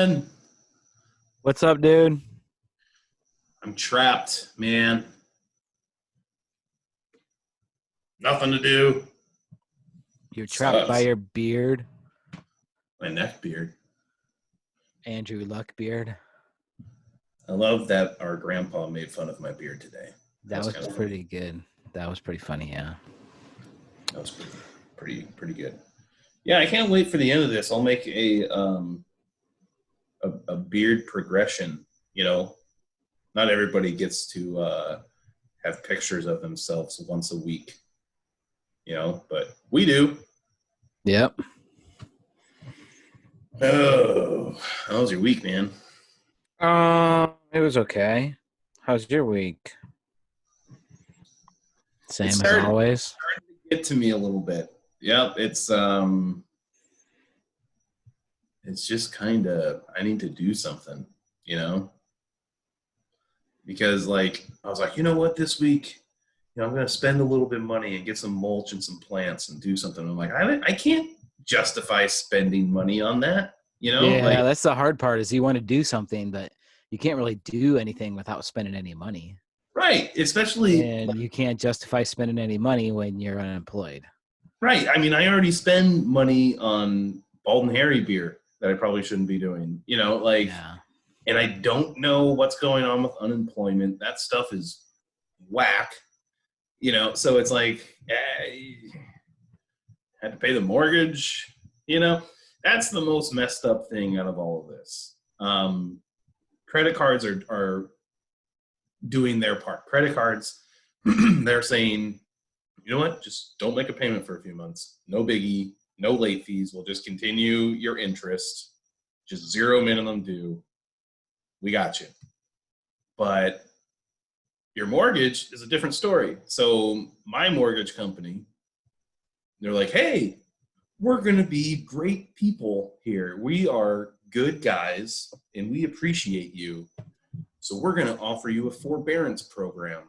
again. What's up, dude? I'm trapped, man. Nothing to do. You're trapped by Sucks. your beard, My neck beard. Andrew Luck beard. I love that our grandpa made fun of my beard today. That was kind of pretty good. That was pretty funny, yeah. That was pretty good. Yeah, I can't wait for the end of this. I'll make a beard progression. You know, not everybody gets to have pictures of themselves once a week. You know, but we do. Yep. Oh, how was your week, man? It was okay. How's your week? Same as always. Started to get to me a little bit. Yep, it's just kind of, I need to do something, you know? Because like I was like, you know what, this week, I'm going to spend a little bit of money and get some mulch and some plants and do something. I'm like, I can't justify spending money on that, Yeah, that's the hard part is you want to do something, but you can't really do anything without spending any money. Right, especially. And you can't justify spending any money when you're unemployed. Right. I mean, I already spend money on Bald and Harry beer that I probably shouldn't be doing, Yeah. And I don't know what's going on with unemployment. That stuff is whack, so it's like, had to pay the mortgage, that's the most messed up thing out of all of this. Credit cards are doing their part. Credit cards, they're saying, you know what, just don't make a payment for a few months. No biggie, no late fees. We'll just continue your interest, just zero minimum due. We got you. But your mortgage is a different story. So my mortgage company, they're like, hey, we're going to be great people here. We are good guys and we appreciate you. So we're going to offer you a forbearance program,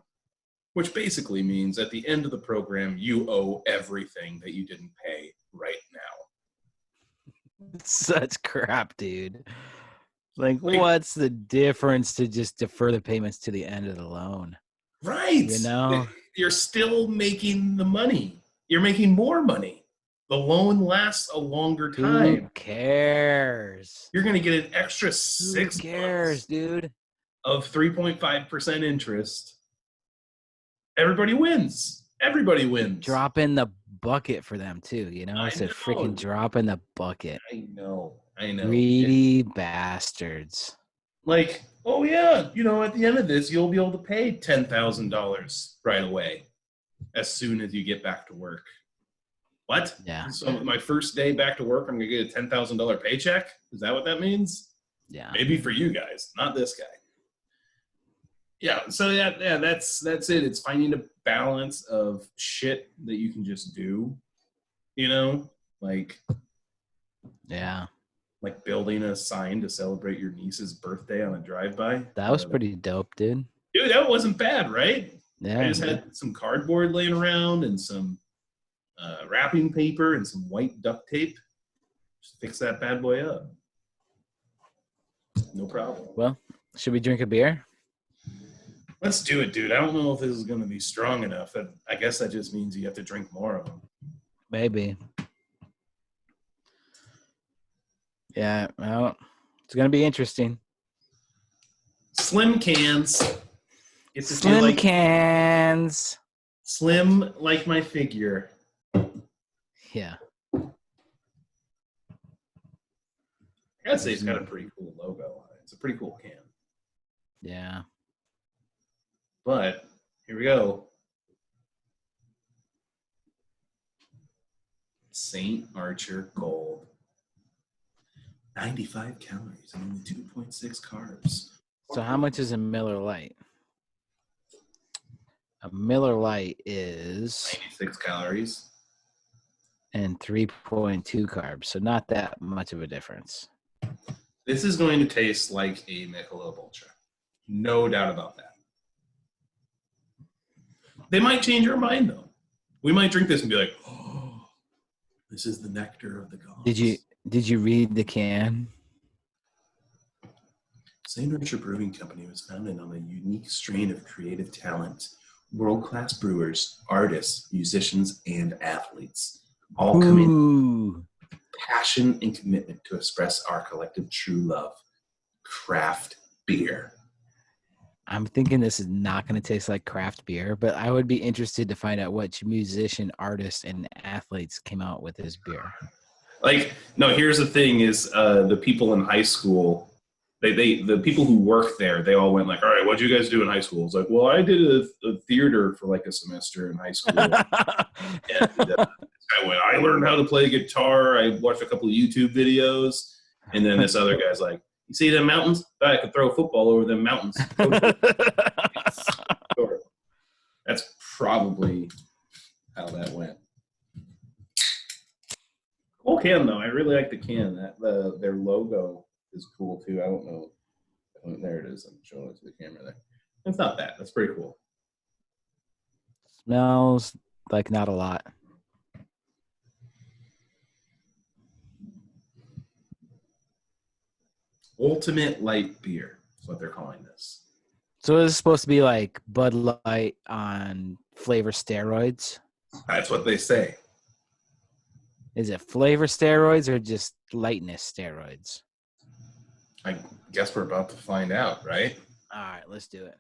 which basically means at the end of the program, you owe everything that you didn't pay right now. Such crap, dude. Like, what's the difference to just defer the payments to the end of the loan? Right. You're still making the money. You're making more money. The loan lasts a longer time. Who cares? You're going to get an extra 6 Who cares, months dude? of 3.5% interest. Everybody wins. Everybody wins. Drop in the bucket for them, too, I said freaking drop in the bucket. I know. Greedy bastards. Like, oh, yeah, at the end of this, you'll be able to pay $10,000 right away as soon as you get back to work. What? Yeah. So my first day back to work, I'm going to get a $10,000 paycheck? Is that what that means? Yeah. Maybe for you guys, not this guy. Yeah, so yeah, that's it. It's finding a balance of shit that you can just do, like building a sign to celebrate your niece's birthday on a drive-by. That was pretty dope, dude. Dude, that wasn't bad, right? Yeah. I just had some cardboard laying around and some wrapping paper and some white duct tape. Just fix that bad boy up. No problem. Well, should we drink a beer? Let's do it, dude. I don't know if this is going to be strong enough. I guess that just means you have to drink more of them. Maybe. Yeah, well, it's going to be interesting. Slim cans. Slim cans. Slim like my figure. Yeah. I gotta say it's got a pretty cool logo on it. It's a pretty cool can. Yeah. But here we go. St. Archer Gold. 95 calories and only 2.6 carbs. So how much is a Miller Lite? A Miller Lite is 96 calories and 3.2 carbs. So not that much of a difference. This is going to taste like a Michelob Ultra. No doubt about that. They might change our mind, though. We might drink this and be like, oh, this is the nectar of the gods. Did you read the can? St. Richard Brewing Company was founded on a unique strain of creative talent. World-class brewers, artists, musicians, and athletes all come in Ooh. passion and commitment to express our collective true love, craft beer. I'm thinking this is not going to taste like craft beer, but I would be interested to find out which musician, artists, and athletes came out with this beer. Like, no, here's the thing is the people in high school, the people who work there, they all went like, all right, what'd you guys do in high school? It's like, well, I did a theater for like a semester in high school. And I learned how to play guitar. I watched a couple of YouTube videos. And then this other guy's like, you see them mountains? I could throw a football over them mountains. That's probably how that went. Cool can though. I really like the can. Their logo is cool too. I don't know. Oh, there it is. I'm showing it to the camera there. It's not that. That's pretty cool. Smells like not a lot. Ultimate light beer is what they're calling this. So is this supposed to be like Bud Light on flavor steroids? That's what they say. Is it flavor steroids or just lightness steroids? I guess we're about to find out, right? All right, let's do it.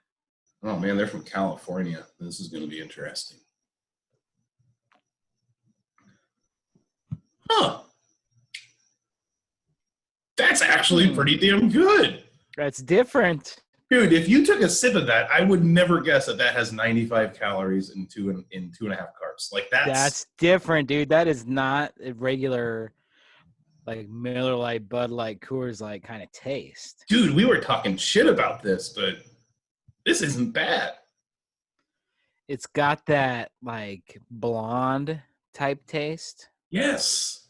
Oh man, they're from California. This is going to be interesting. Huh. That's actually pretty damn good. That's different. Dude, if you took a sip of that, I would never guess that has 95 calories in 2.5 carbs. Like that's different, dude. That is not a regular like Miller Lite, Bud Light, Coors Light kind of taste. Dude, we were talking shit about this, but this isn't bad. It's got that like blonde type taste. Yes.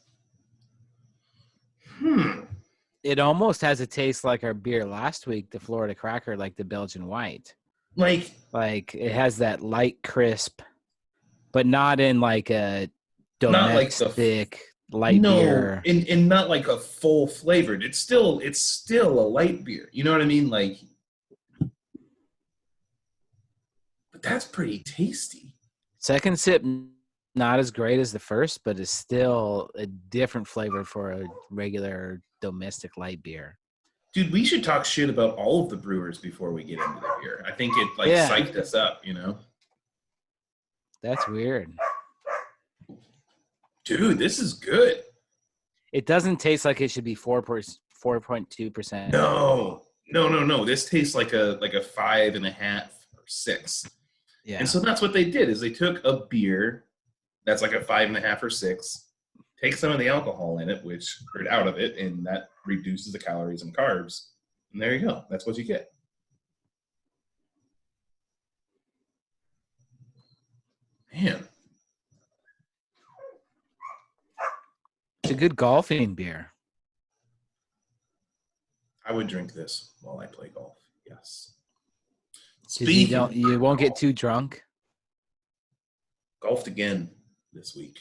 It almost has a taste like our beer last week, the Florida Cracker, like the Belgian White. Like it has that light crisp, but not in like a domestic light beer. And not like a full flavored. It's still a light beer. You know what I mean? Like, but that's pretty tasty. Second sip, not as great as the first, but it's still a different flavor for a regular domestic light beer. Dude, we should talk shit about all of the brewers before we get into the beer. I think it psyched us up, you know? That's weird. Dude, this is good. It doesn't taste like it should be 4.2%. No. This tastes like a 5.5 or 6. Yeah. And so that's what they did is they took a beer that's like a 5.5 or 6, take some of the alcohol in it, which out of it, and that reduces the calories and carbs. And there you go. That's what you get. Man. It's a good golfing beer. I would drink this while I play golf. Yes. You won't get too drunk. Golfed again this week.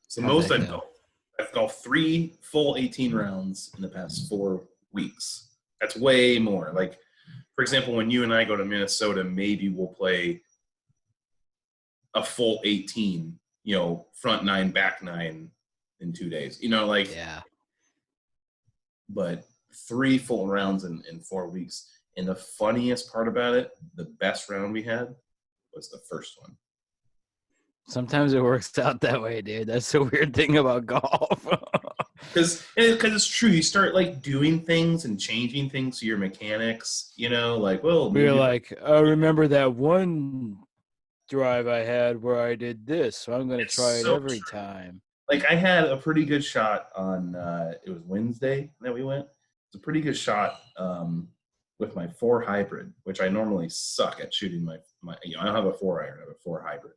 It's the most I've golfed. I've golfed 3 full 18 rounds in the past 4 weeks. That's way more. Like, for example, when you and I go to Minnesota, maybe we'll play a full 18, front 9, back 9 in 2 days. Yeah. But 3 full rounds in 4 weeks. And the funniest part about it, the best round we had was the first one. Sometimes it works out that way, dude. That's the weird thing about golf. Because it's true. You start like doing things and changing things to your mechanics, we're like, I remember that one drive I had where I did this, so I'm going to try it every time. Like I had a pretty good shot on, it was Wednesday that we went. It's a pretty good shot with my 4 hybrid, which I normally suck at shooting my I don't have a 4 iron, I have a 4 hybrid.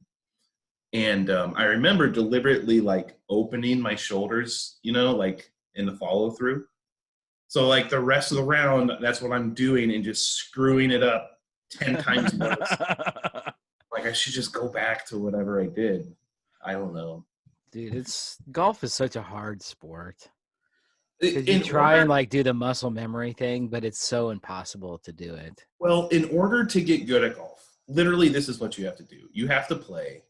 And I remember deliberately like opening my shoulders, like in the follow through. So like the rest of the round, that's what I'm doing and just screwing it up 10 times more. Like I should just go back to whatever I did. I don't know. Dude, golf is such a hard sport. Because you try and like do the muscle memory thing, but it's so impossible to do it. Well, in order to get good at golf, literally, this is what you have to do. You have to play.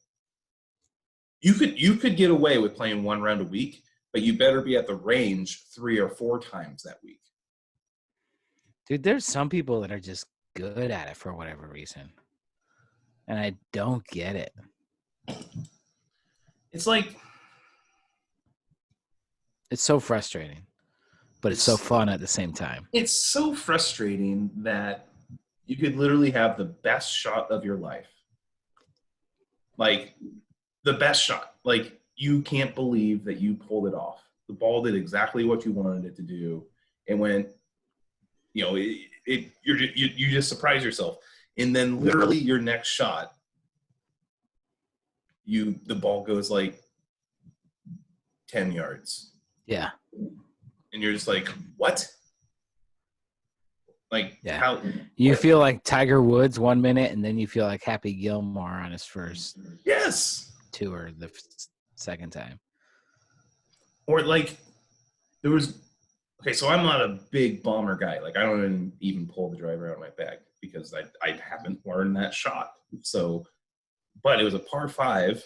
You could get away with playing 1 round a week, but you better be at the range 3 or 4 times that week. Dude, there's some people that are just good at it for whatever reason. And I don't get it. It's like... It's so frustrating, but it's so fun at the same time. It's so frustrating that you could literally have the best shot of your life. Like, the best shot. Like, you can't believe that you pulled it off. The ball did exactly what you wanted it to do. It went, you know, you just surprise yourself. And then literally your next shot, the ball goes like 10 yards. Yeah. And you're just like, what? Like, yeah. How? You feel like Tiger Woods 1 minute, and then you feel like Happy Gilmore on his first tour the second time. Or like, there was, okay, so I'm not a big bomber guy. Like, I don't even pull the driver out of my bag because I haven't learned that shot. So, but it was a par 5.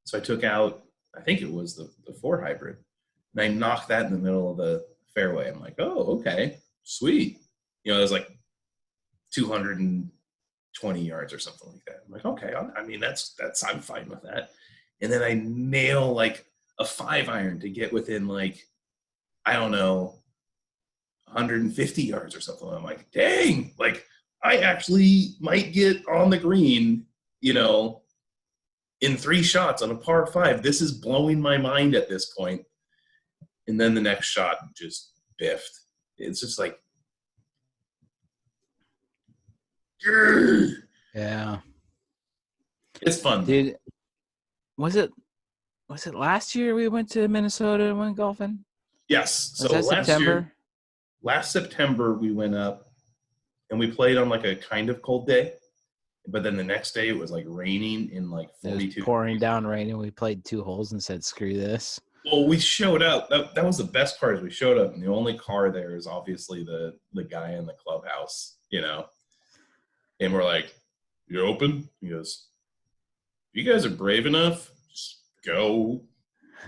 So I took out, I think it was the 4 hybrid. And I knocked that in the middle of the fairway. I'm like, oh, okay, sweet. You know, it was like 220 yards or something like that. I'm like, okay, I mean, that's I'm fine with that. And then I nail like a 5 iron to get within like, I don't know, 150 yards or something. I'm like, dang, like I actually might get on the green, you know, in 3 shots on a par 5. This is blowing my mind at this point. And then the next shot just biffed. It's just like, yeah, it's fun, dude. Was it last year we went to Minnesota and went golfing? Yes. So last September we went up and we played on like a kind of cold day, but then the next day it was like raining in like 42. It was pouring down rain, and we played 2 holes and said, "Screw this." Well, we showed up. That was the best part. Is we showed up, and the only car there is obviously the guy in the clubhouse, you know. And we're like, "You open?" He goes, "You guys are brave enough. Just go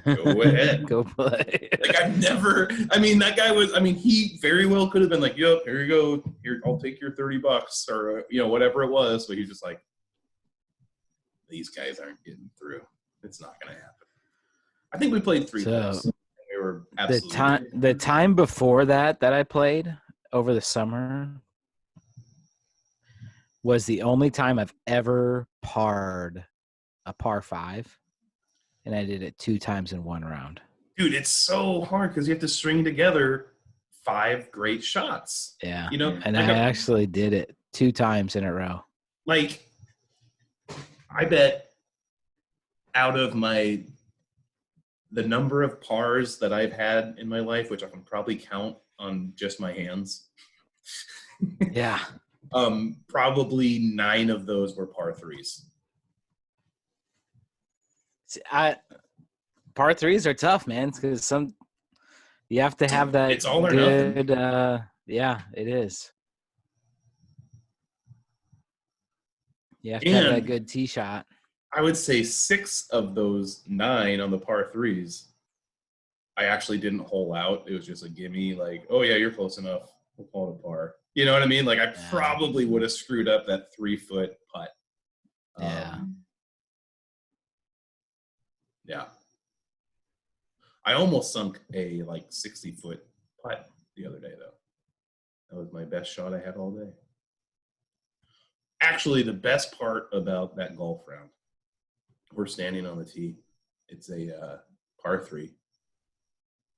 ahead, go play." Like that guy was. I mean, he very well could have been like, "Yep, here you go. Here, I'll take your $30 or you know whatever it was." But he's just like, "These guys aren't getting through. It's not going to happen." I think we played 3 times. We were absolutely the time before that I played over the summer was the only time I've ever parred a par 5, and I did it 2 times in 1 round. Dude, it's so hard because you have to string together 5 great shots. Yeah, you know, and like I actually did it 2 times in a row. Like, I bet out of the number of pars that I've had in my life, which I can probably count on just my hands. Yeah. Probably 9 of those were par 3s. Par 3s are tough, man, because you have to have that. It's all or nothing. Yeah, it is. You have to have that good tee shot. I would say 6 of those 9 on the par 3s, I actually didn't hole out. It was just a gimme, like, oh yeah, you're close enough. We'll call it a par. You know what I mean? Like, I probably would have screwed up that 3-foot putt. Yeah. Yeah. I almost sunk a like 60-foot putt the other day, though. That was my best shot I had all day. Actually, the best part about that golf round, we're standing on the tee. It's a par 3.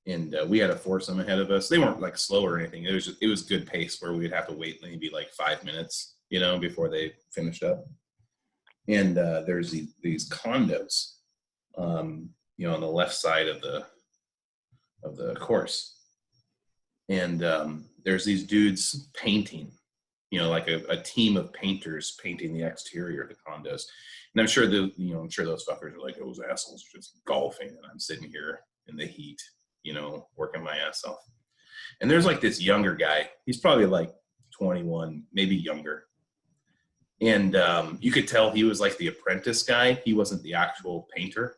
And we had a foursome ahead of us. They weren't like slow or anything. It was good pace where we'd have to wait maybe like 5 minutes, you know, before they finished up. And there's these condos, you know, on the left side of the course. And there's these dudes painting, you know, like a team of painters painting the exterior of the condos. And I'm sure those fuckers are like, those assholes are just golfing, and I'm sitting here in the heat, working my ass off. And there's like this younger guy. He's probably like 21, maybe younger. And you could tell he was like the apprentice guy. He wasn't the actual painter,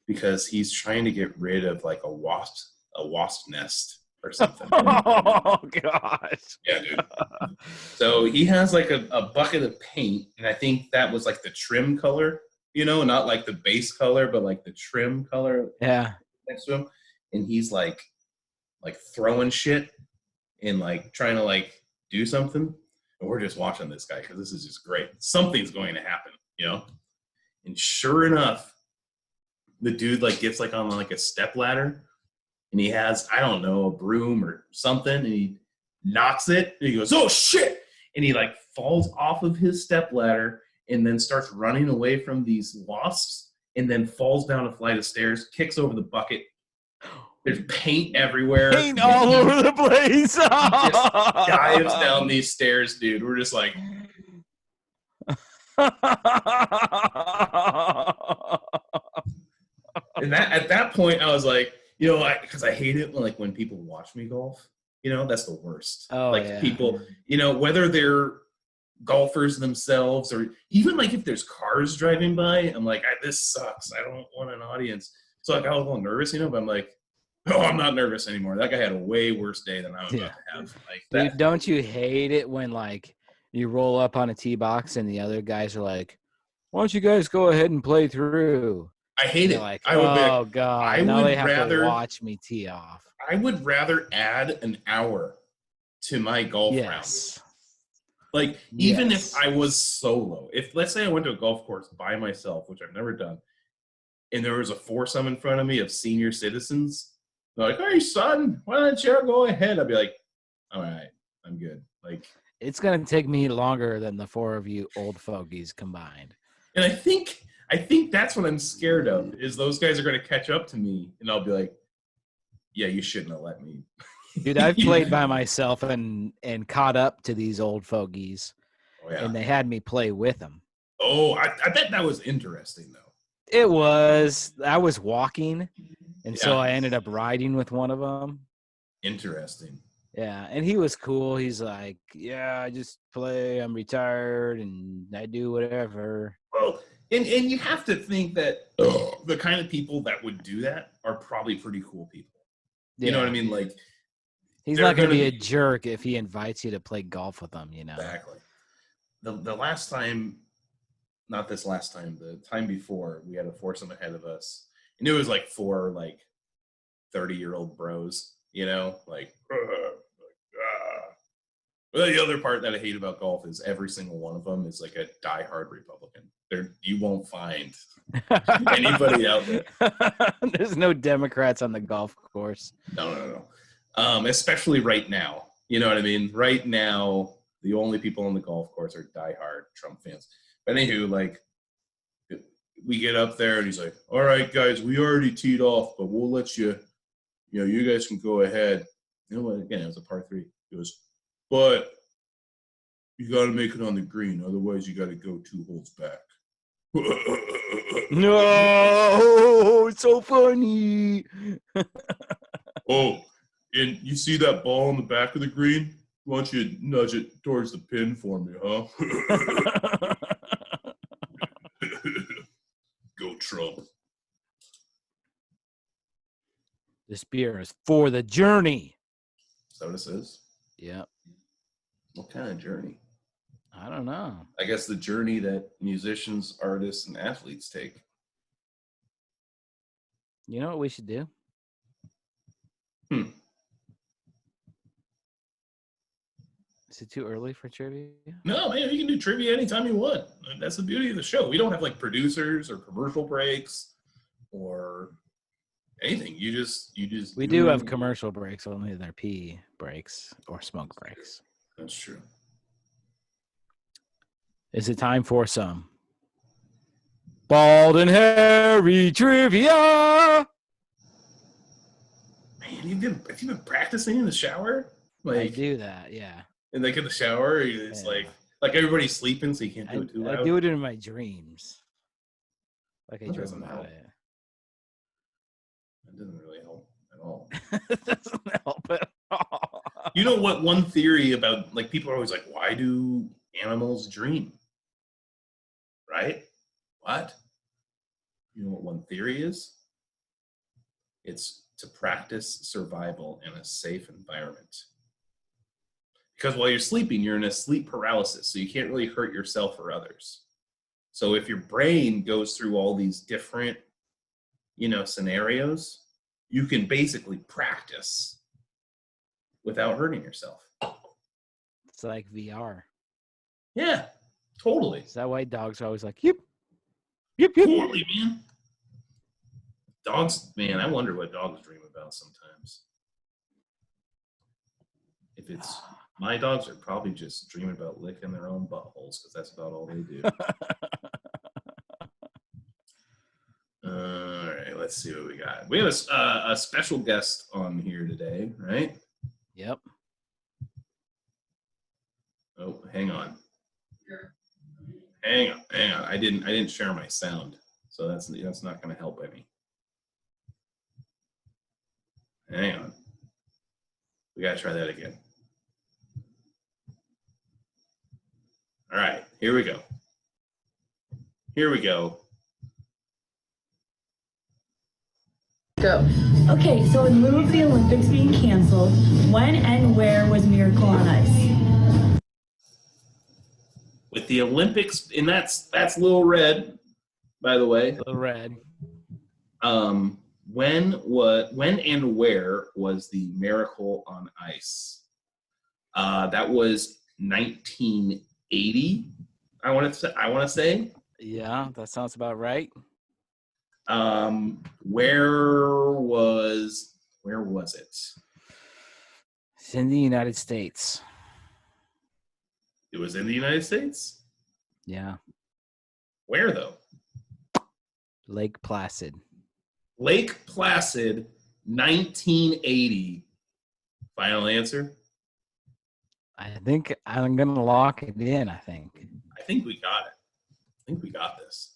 because he's trying to get rid of like a wasp nest or something. Oh gosh. Yeah, dude. So he has like a bucket of paint, and I think that was like the trim color, not like the base color, but like the trim color. Yeah. Next to him, and he's like throwing shit and like trying to like do something, and we're just watching this guy because this is just great. Something's going to happen, And sure enough, the dude like gets like on like a step ladder, and he has, I don't know, a broom or something, and he knocks it, and he goes, "Oh shit!" And he like falls off of his step ladder and then starts running away from these wasps, and then falls down a flight of stairs, kicks over the bucket. There's paint everywhere. Paint all over the place. He just dives down these stairs, dude. We're just like... And at that point, I was like, because I hate it when people watch me golf. That's the worst. Oh, people, whether they're golfers themselves or even like if there's cars driving by, I'm like, this sucks. I don't want an audience. So like I was a little nervous, but I'm like, oh, I'm not nervous anymore. That guy had a way worse day than I'm about to have. Dude, don't you hate it when like you roll up on a tee box and the other guys are like, "Why don't you guys go ahead and play through?" I hate it. Like, I would oh god, now they have rather to watch me tee off. I would rather add an hour to my golf rounds. Like, even if I was solo, if let's say I went to a golf course by myself, which I've never done, and there was a foursome in front of me of senior citizens, they're like, "Hey, son, why don't you go ahead?" I'd be like, "All right, I'm good." Like, it's gonna take me longer than the four of you old fogies combined. And I think that's what I'm scared of, is those guys are going to catch up to me, and I'll be like, "Yeah, you shouldn't have let me." Dude, I've played by myself and caught up to these old fogies, and they had me play with them. Oh, I bet that was interesting, though. It was. I was walking, and so I ended up riding with one of them. Interesting. Yeah, and he was cool. He's like, "Yeah, I just play. I'm retired, and I do whatever." Well, and you have to think that the kind of people that would do that are probably pretty cool people. You know what I mean? Like, he's not going to be a jerk if he invites you to play golf with him, Exactly. The last time, not this last time, the time before, we had a foursome ahead of us. And it was like four, 30-year-old bros, like, Well, the other part that I hate about golf is every single one of them is like a diehard Republican. You won't find anybody out there. There's no Democrats on the golf course. No. Especially right now. You know what I mean? Right now, the only people on the golf course are diehard Trump fans. But anywho, we get up there and he's like, "All right, guys, we already teed off, but we'll let you, you guys can go ahead." Again, it was a par 3. He goes, "But you got to make it on the green. Otherwise, you got to go 2 holes back." No, it's so funny. Oh, and you see that ball in the back of the green? Why don't you nudge it towards the pin for me, huh? Go Trump. This beer is for the journey. Is that what this is? Yep. What kind of journey? I don't know. I guess the journey that musicians, artists, and athletes take. You know what we should do? Is it too early for trivia? No, man, you can do trivia anytime you want. That's the beauty of the show. We don't have producers or commercial breaks or anything. You just. We do have commercial breaks, only they're pee breaks or smoke breaks. That's true. Is it time for some Bald and Hairy trivia? Man, have you been practicing in the shower? I do that, yeah. And in the shower, it's like everybody's sleeping, so you can't do it too loud. I do it in my dreams. I dream about it. That doesn't really help at all. It doesn't help at all. You know what? One theory about, like, people are always like, why do animals dream? Right? What? You know what one theory is? It's to practice survival in a safe environment. Because while you're sleeping, you're in a sleep paralysis, so you can't really hurt yourself or others. So if your brain goes through all these different, scenarios, you can basically practice without hurting yourself. It's like VR. Yeah, totally. Is that why dogs are always like, yip, yip, yip? Totally, man. Dogs, man, I wonder what dogs dream about sometimes. If it's my dogs are probably just dreaming about licking their own buttholes because that's about all they do. All right, let's see what we got. We have a special guest on here today, right? Yep. Oh, hang on. Hang on. I didn't share my sound, so that's not going to help any. Hang on. We got to try that again. All right, here we go. Go. Okay, so in lieu of the Olympics being canceled, when and where was Miracle on Ice? With the Olympics, and that's Lil Red, by the way. Lil Red. When and where was the Miracle on Ice? That was 1980. I want to say. Yeah, that sounds about right. Where was it? It's in the United States. It was in the United States? Yeah. Where, though? Lake Placid. Lake Placid, 1980. Final answer? I think I'm going to lock it in, I think. I think we got it. I think we got this.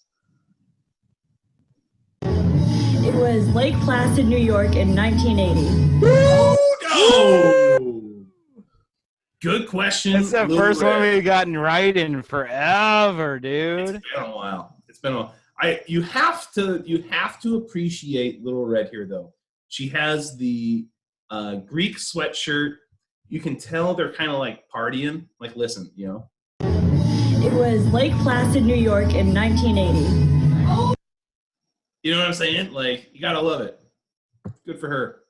It was Lake Placid, New York in 1980. No! Good question. That's the Lil first Red. one we've gotten right in forever, dude. It's been a while. You have to appreciate Lil Red here, though. She has the Greek sweatshirt. You can tell they're kind of like partying. Like, listen, It was Lake Placid, New York in 1980. You know what I'm saying? Like, you gotta love it. Good for her.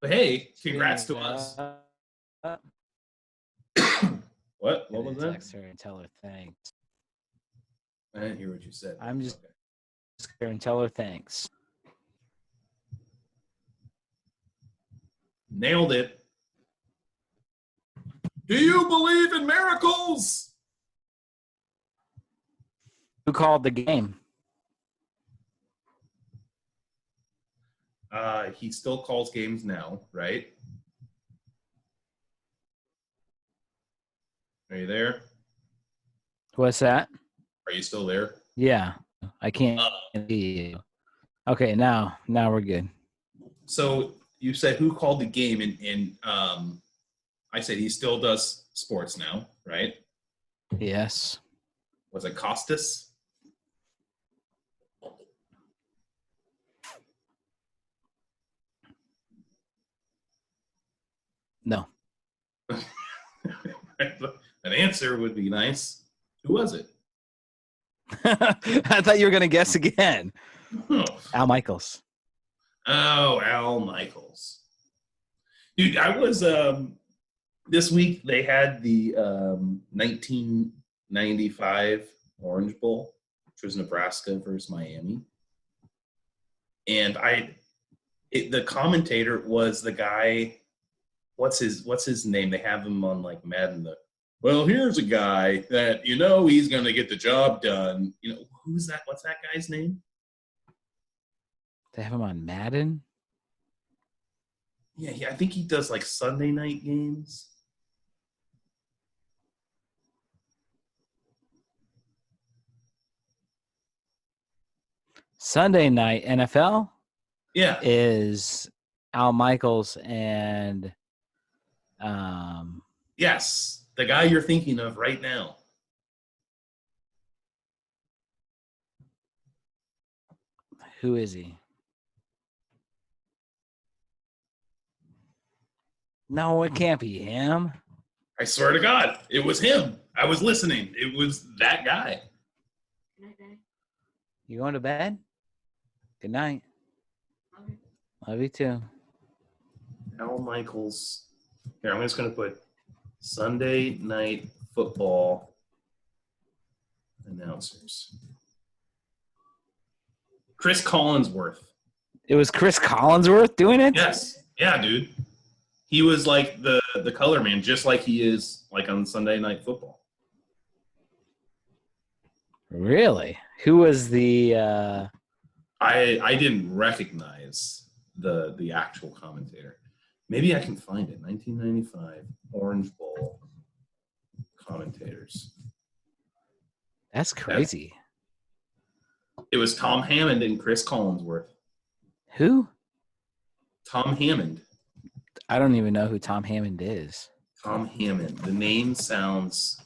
But hey, congrats to us. What was that? Text her and tell her thanks. I didn't hear what you said. I'm just going to tell her thanks. Nailed it. Do you believe in miracles? Who called the game? He still calls games now, right? Are you there? What's that? Are you still there? Yeah, I can't hear you. Okay, now we're good. So you said who called the game, and I said he still does sports now, right? Yes. Was it Costas? No. An answer would be nice. Who was it? I thought you were going to guess again. Oh. Al Michaels. Oh, Al Michaels. Dude, I was this week they had the 1995 Orange Bowl, which was Nebraska versus Miami. And the commentator was the guy, what's his name? They have him on like Madden. Well, here's a guy that he's going to get the job done. Who's that? What's that guy's name? They have him on Madden? Yeah, I think he does like Sunday night games. Sunday night NFL? Yeah. is Al Michaels and yes, the guy you're thinking of right now. Who is he? No, it can't be him. I swear to God, it was him. I was listening. It was that guy. Good night, Daddy. You going to bed? Good night. Okay. Love you too. Al Michaels. Here, I'm just going to put Sunday Night Football announcers. Chris Collinsworth. It was Chris Collinsworth doing it? Yes. Yeah, dude. He was like the color man, just like he is like on Sunday Night Football. Really? Who was the I didn't recognize the actual commentator. Maybe I can find it. 1995 Orange Bowl commentators. That's crazy. It was Tom Hammond and Chris Collinsworth. Who? Tom Hammond. I don't even know who Tom Hammond is. Tom Hammond. The name sounds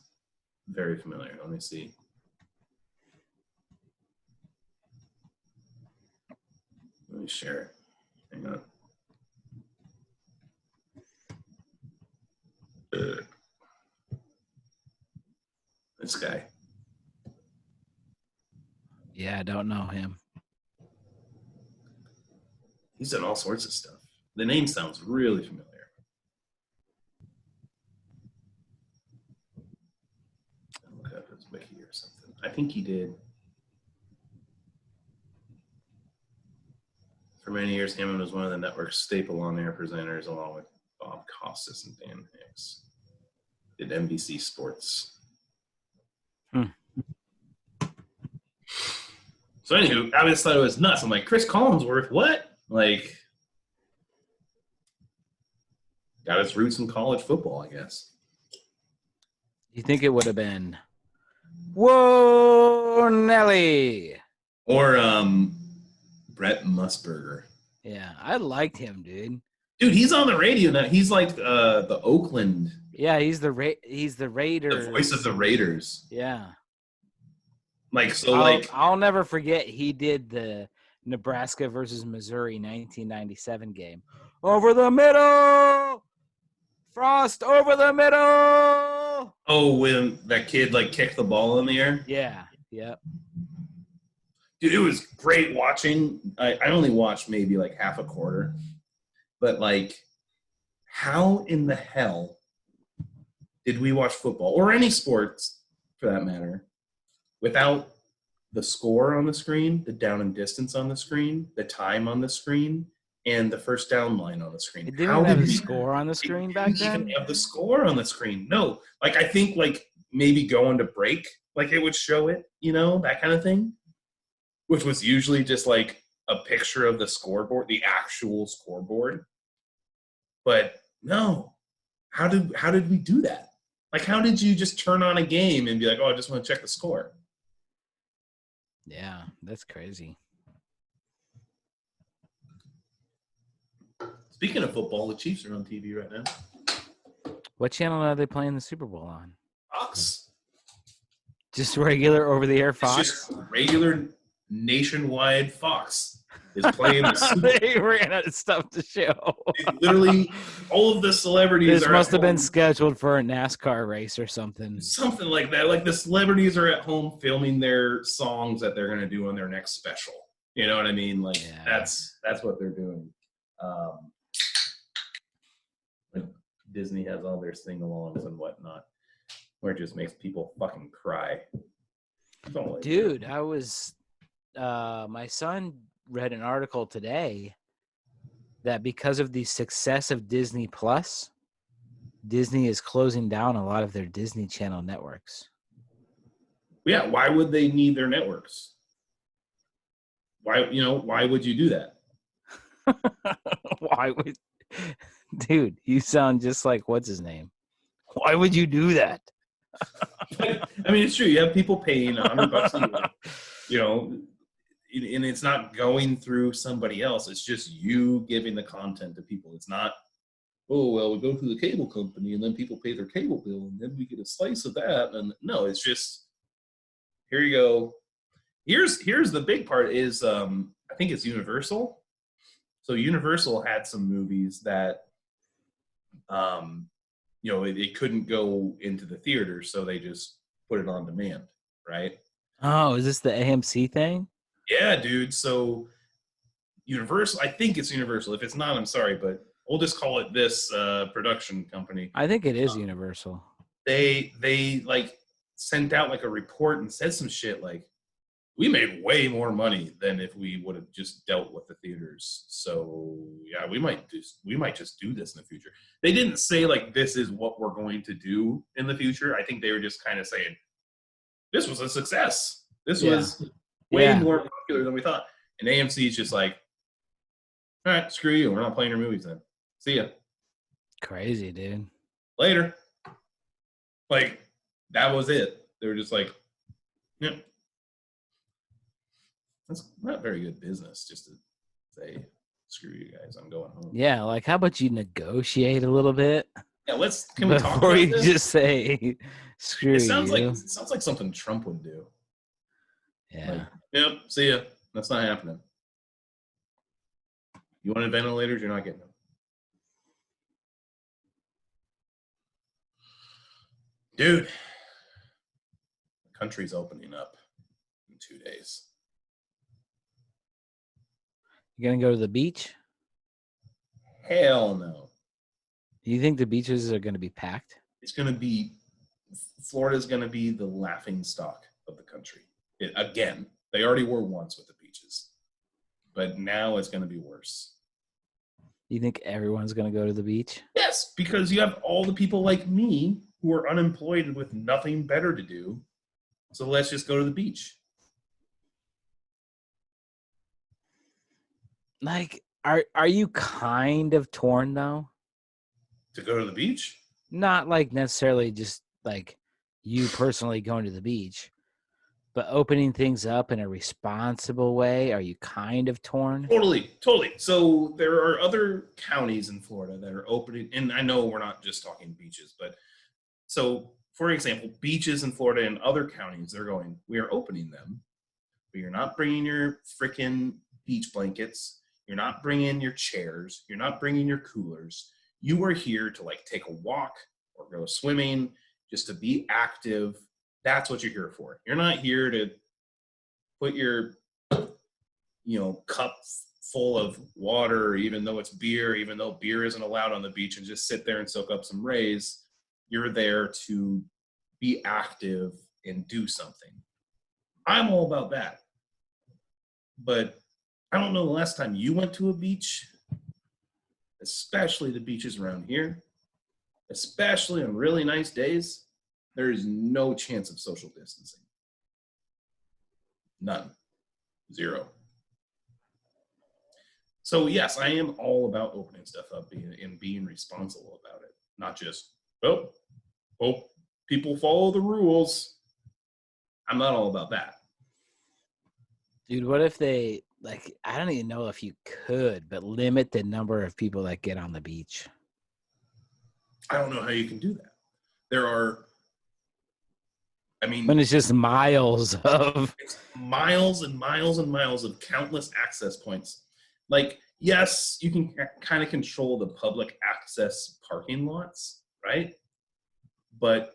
very familiar. Let me see. Let me share it. Hang on. This guy. Yeah, I don't know him. He's done all sorts of stuff. The name sounds really familiar. I'll look up his wiki or something. I think he did. For many years, Hammond was one of the network's staple on-air presenters, along with Bob Costas and Dan Hicks. Did NBC Sports. So anywho, I just thought it was nuts. I'm like, Chris Collinsworth, what? Like, got his roots in college football, I guess. You think it would have been Whoa Nelly or Brett Musburger? Yeah, I liked him, dude. Dude, he's on the radio now. He's like the Oakland. Yeah, he's the Raiders. The voice of the Raiders. Yeah. Like so, I'll never forget. He did the Nebraska versus Missouri 1997 game. Over the middle, Frost over the middle. Oh, when that kid like kicked the ball in the air. Yeah. Yep. Dude, it was great watching. I only watched maybe like half a quarter, but like, how in the hell did we watch football or any sports for that matter without the score on the screen, the down and distance on the screen, the time on the screen, and the first down line on the screen? It didn't have the score on the screen back then? Even have the score on the screen. No. Like, I think, like, maybe going to break, like, it would show it, you know, that kind of thing, which was usually just, like, a picture of the scoreboard, the actual scoreboard. But, no. How did we do that? Like, how did you just turn on a game and be like, oh, I just want to check the score? Yeah, that's crazy. Speaking of football, the Chiefs are on TV right now. What channel are they playing the Super Bowl on? Fox. Just regular over-the-air Fox? It's just regular nationwide Fox is playing the Super Bowl. They ran out of stuff to show. Literally, all of the celebrities This must have been scheduled for a NASCAR race or something. Something like that. Like, the celebrities are at home filming their songs that they're going to do on their next special. You know what I mean? Like, Yeah. that's what they're doing. Like, Disney has all their sing-alongs and whatnot, where it just makes people fucking cry. Dude, I was my son read an article today that because of the success of Disney Plus, Disney is closing down a lot of their Disney Channel networks. Yeah, why would they need their networks? Why would you do that? Why would, dude, you sound just like what's his name? Why would you do that? I mean, it's true. You have people paying $100 a year. You know, and it's not going through somebody else. It's just you giving the content to people. It's not, oh, well, we go through the cable company and then people pay their cable bill and then we get a slice of that. And no, it's just, here you go. Here's the big part is, I think it's Universal. So Universal had some movies that, it couldn't go into the theater, so they just put it on demand, right? Oh, is this the AMC thing? Yeah, dude. So Universal, I think it's Universal. If it's not, I'm sorry, but we'll just call it this production company. I think it is Universal. They like sent out like a report and said some shit like, we made way more money than if we would have just dealt with the theaters. So yeah, we might just do this in the future. They didn't say like this is what we're going to do in the future. I think they were just kind of saying this was a success. This was way more popular than we thought. And AMC is just like, all right, screw you. We're not playing your movies then. See ya. Crazy, dude. Later. Like, that was it. They were just like, yeah. That's not very good business just to say, screw you guys, I'm going home. Yeah, like how about you negotiate a little bit? Yeah, can we talk before about you this? Just say screw it sounds you. It sounds like something Trump would do. Yeah. Like, yep, see ya. That's not happening. You wanted ventilators, you're not getting them. Dude, the country's opening up in 2 days. You gonna go to the beach? Hell no. Do you think the beaches are gonna be packed? Florida's gonna be the laughing stock of the country. Again, they already were once with the beaches, but now it's gonna be worse. You think everyone's gonna go to the beach? Yes, because you have all the people like me who are unemployed with nothing better to do. So let's just go to the beach. Like, are you kind of torn though? To go to the beach? Not like necessarily just like you personally going to the beach, but opening things up in a responsible way. Are you kind of torn? Totally. So there are other counties in Florida that are opening, and I know we're not just talking beaches, but so for example, beaches in Florida and other counties, they're going, we are opening them, but you're not bringing your freaking beach blankets. You're not bringing your chairs. You're not bringing your coolers. You are here to like take a walk or go swimming, just to be active. That's what you're here for. You're not here to put your, cup full of water, even though it's beer, even though beer isn't allowed on the beach, and just sit there and soak up some rays. You're there to be active and do something. I'm all about that. But I don't know the last time you went to a beach, especially the beaches around here, especially on really nice days, there is no chance of social distancing. None. Zero. So yes, I am all about opening stuff up and being responsible about it. Not just, people follow the rules. I'm not all about that. Dude, what if they, like, I don't even know if you could, but limit the number of people that get on the beach? I don't know how you can do that. There are, when it's just miles of miles and miles and miles of countless access points. Like, yes, you can kind of control the public access parking lots, right? But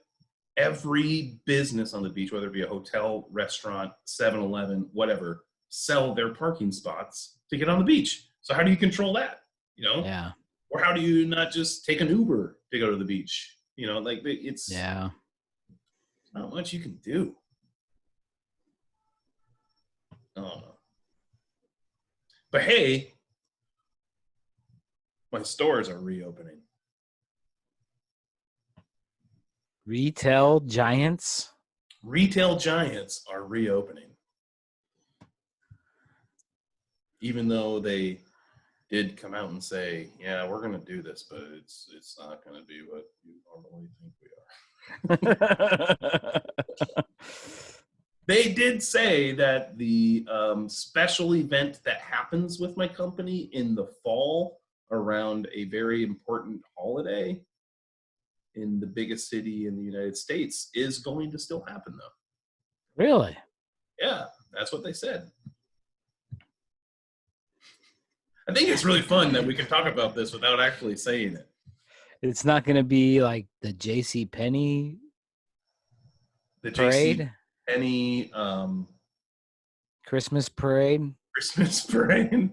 every business on the beach, whether it be a hotel, restaurant, 7-Eleven, whatever, sell their parking spots to get on the beach. So how do you control that? Yeah. Or how do you not just take an Uber to go to the beach? It's not much you can do. I don't know. But hey, my stores are reopening. Retail giants? Retail giants are reopening. Even though they did come out and say, yeah, we're going to do this, but it's not going to be what you normally think we are. They did say that the special event that happens with my company in the fall around a very important holiday in the biggest city in the United States is going to still happen, though. Really? Yeah, that's what they said. I think it's really fun that we can talk about this without actually saying it. It's not going to be like the J.C. Penney parade? Penny Christmas parade? Christmas parade.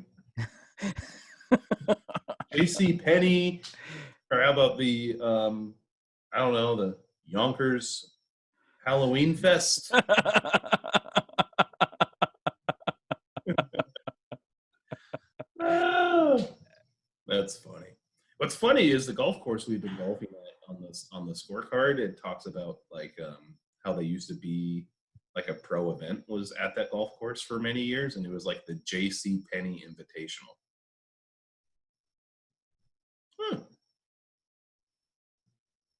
J.C. Penney, or how about the I don't know, the Yonkers Halloween Fest? That's funny. What's funny is the golf course we've been golfing at on the scorecard. It talks about like how they used to be like a pro event was at that golf course for many years, and it was like the J.C. Penney Invitational.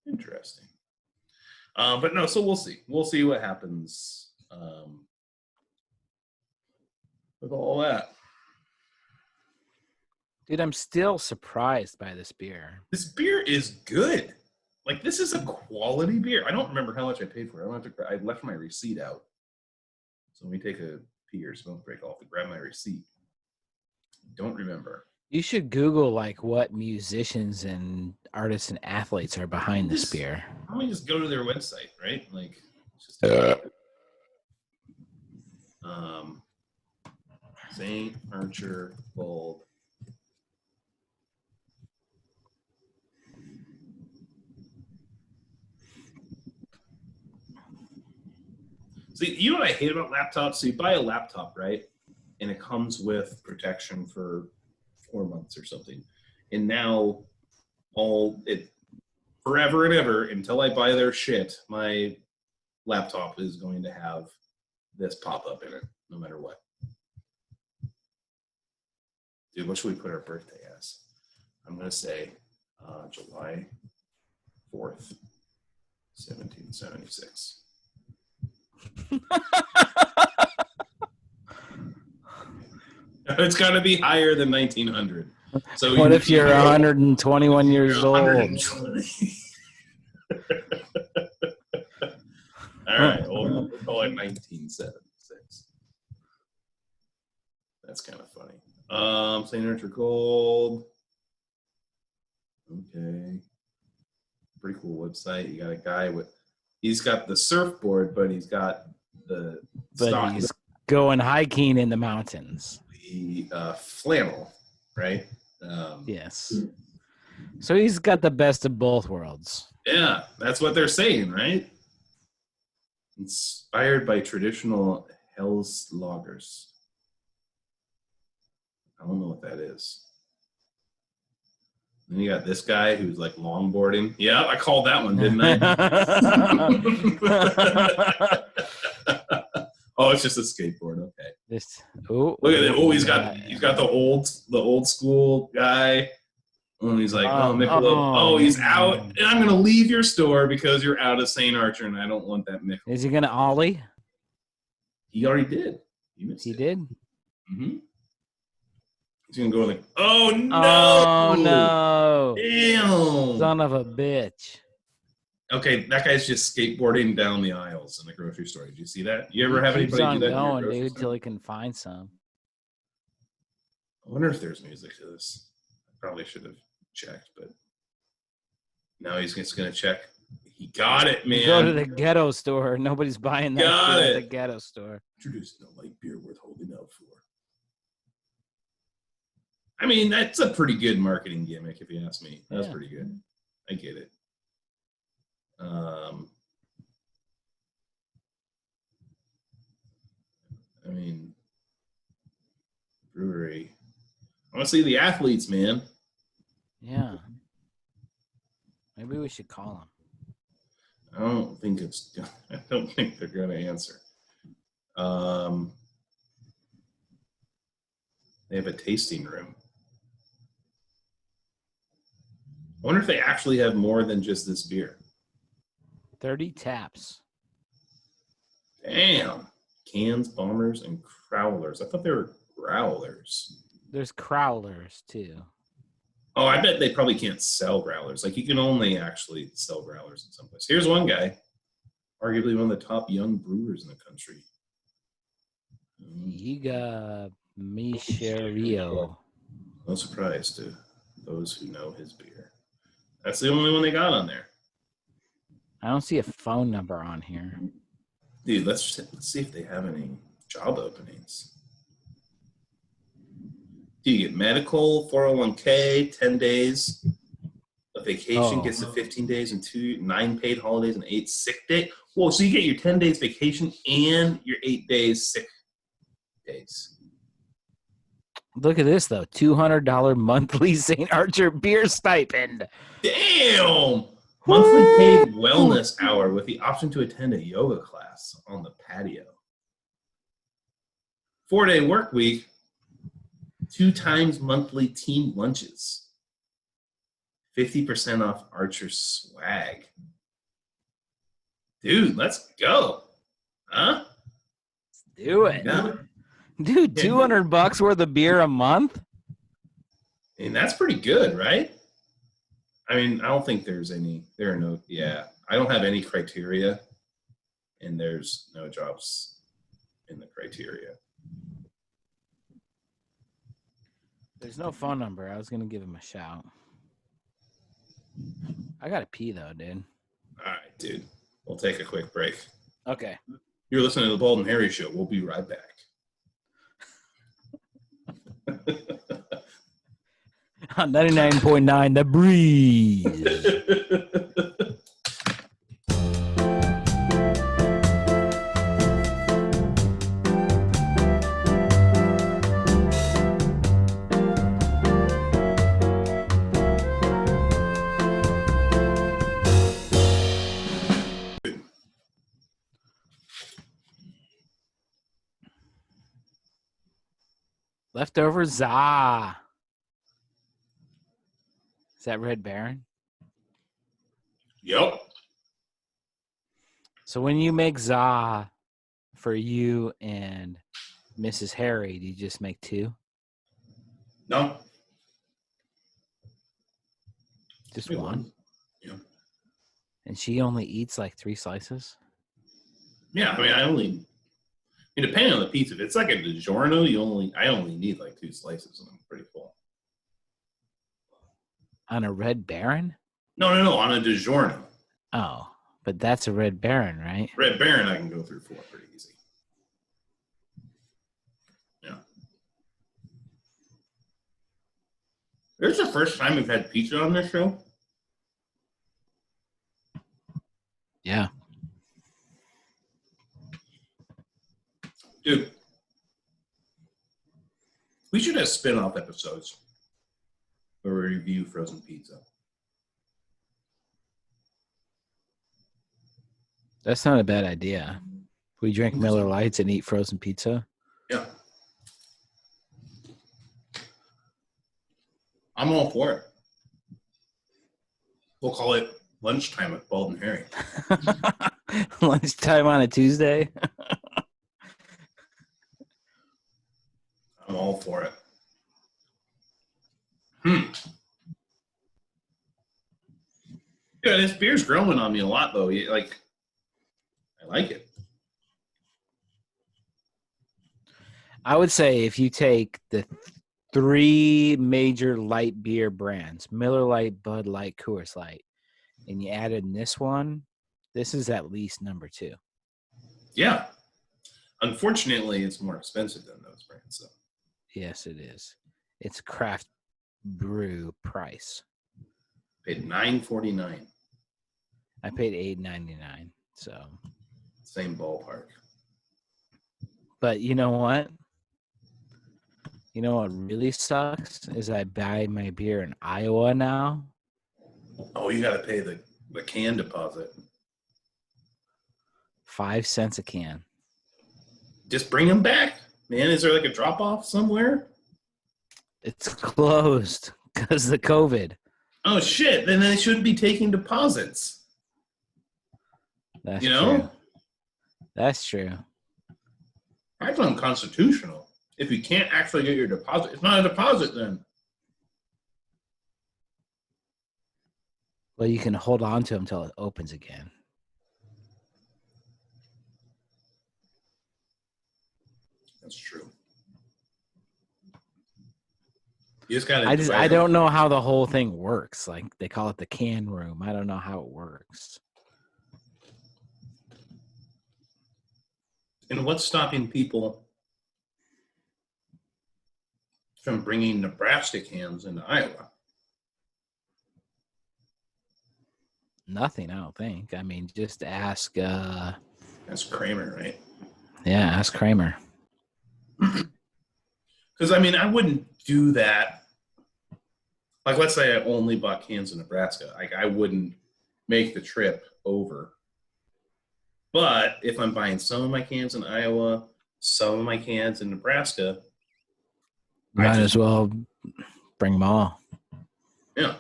Interesting. But no, so we'll see. We'll see what happens with all that. Dude, I'm still surprised by this beer. This beer is good. Like, this is a quality beer. I don't remember how much I paid for it. I left my receipt out. So let me take a pee or smoke break off and grab my receipt. Don't remember. You should Google like what musicians and artists and athletes are behind this beer. Why don't we just go to their website, right? Like, just St. Archer Gold. See, you know what I hate about laptops? So you buy a laptop, right? And it comes with protection for 4 months or something. And now forever and ever, until I buy their shit, my laptop is going to have this pop-up in it, no matter what. Dude, what should we put our birthday as? I'm going to say July 4th, 1776. It's got to be higher than 1900. So what if you're 121 years old? All right, we'll call it 1976. That's kind of funny. St. Archer Gold. Okay. Pretty cool website. You got a guy he's got the surfboard, but he's got the stock. He's going hiking in the mountains. The flannel, right? Yes. So he's got the best of both worlds. Yeah, that's what they're saying, right? Inspired by traditional Hells loggers. I don't know what that is. Then you got this guy who's like longboarding. Yeah, I called that one, didn't I? Oh, it's just a skateboard. Okay. Look at it. Oh, he's got the old school guy. And he's like, he's out. And I'm gonna leave your store because you're out of St. Archer, and I don't want that Michelob. Is he gonna ollie? He already did. He did. Mm-hmm. He's gonna go like, oh no! Oh no! Damn! Son of a bitch! Okay, that guy's just skateboarding down the aisles in the grocery store. Did you see that? You ever have anybody do that? Going, dude, till he can find some. I wonder if there's music to this. I probably should have checked, but now he's just gonna check. He got it, man. Go to the ghetto store. Nobody's buying that at the ghetto store. Introducing a light beer worth holding out for. I mean, that's a pretty good marketing gimmick, if you ask me. That's pretty good. I get it. I mean, brewery. I want to see the athletes, man. Yeah. Maybe we should call them. I don't think they're going to answer. They have a tasting room. I wonder if they actually have more than just this beer. 30 taps. Damn. cans, bombers, and crowlers. I thought they were growlers. There's crowlers too. Oh, I bet they probably can't sell growlers. Like, you can only actually sell growlers in some place. Here's one guy, arguably one of the top young brewers in the country. Yiga Micherio. No surprise to those who know his beer. That's the only one they got on there. I don't see a phone number on here. Dude, let's see if they have any job openings. Do you get medical, 401k, 10 days of vacation, gets to 15 days and 9 paid holidays and 8 sick days? Whoa, so you get your 10 days vacation and your 8 days sick days. Look at this, though. $200 monthly St. Archer beer stipend. Damn! Monthly paid wellness hour with the option to attend a yoga class on the patio. 4-day work week. 2 times monthly team lunches. 50% off Archer swag. Dude, let's go. Huh? Let's do it. Yeah. Dude, $200 worth of beer a month? I mean, that's pretty good, right? I mean, I don't think I don't have any criteria, and there's no jobs in the criteria. There's no phone number. I was going to give him a shout. I got to pee, though, dude. All right, dude. We'll take a quick break. Okay. You're listening to the Bald and Harry Show. We'll be right back. On 99.9 The Breeze. Leftover za. Is that Red Baron? Yep. So when you make za for you and Mrs. Harry, do you just make 2? No. Just Maybe 1? Yeah. And she only eats like 3 slices? Yeah, I mean, depending on the pizza, if it's like a DiGiorno, I only need like 2 slices and I'm pretty full. On a Red Baron? No, on a DiGiorno. Oh, but that's a Red Baron, right? Red Baron, I can go through 4 pretty easy. Yeah. This is the first time we've had pizza on this show. Yeah. Dude, we should have spin-off episodes where we review frozen pizza. That's not a bad idea. We drink Miller Lights and eat frozen pizza. Yeah. I'm all for it. We'll call it lunchtime with Bald and Harry. Lunchtime on a Tuesday. I'm all for it. Yeah, this beer's growing on me a lot, though. I like it. I would say if you take the 3 major light beer brands, Miller Lite, Bud Light, Coors Light, and you added in this one, this is at least number 2. Yeah. Unfortunately, it's more expensive than those brands, though. Yes, it is. It's craft brew price. Paid $9.49. I paid $8.99. So Same ballpark. But you know what? You know what really sucks is I buy my beer in Iowa now. Oh, you got to pay the can deposit. 5 cents a can. Just bring them back, man. Is there like a drop off somewhere? It's closed because of COVID. Oh shit! Then they shouldn't be taking deposits. That's you know? true. That's true. That's unconstitutional. If you can't actually get your deposit, it's not a deposit then. Well, you can hold on to them until it opens again. That's true. You just gotta. I don't know how the whole thing works. Like they call it the can room. I don't know how it works. And what's stopping people from bringing Nebraska cans into Iowa? Nothing, I don't think. I mean, just ask. That's Kramer, right? Yeah, ask Kramer. Because, I mean, I wouldn't do that. Like, let's say I only bought cans in Nebraska. Like, I wouldn't make the trip over. But if I'm buying some of my cans in Iowa, some of my cans in Nebraska, might as well bring them all. Yeah.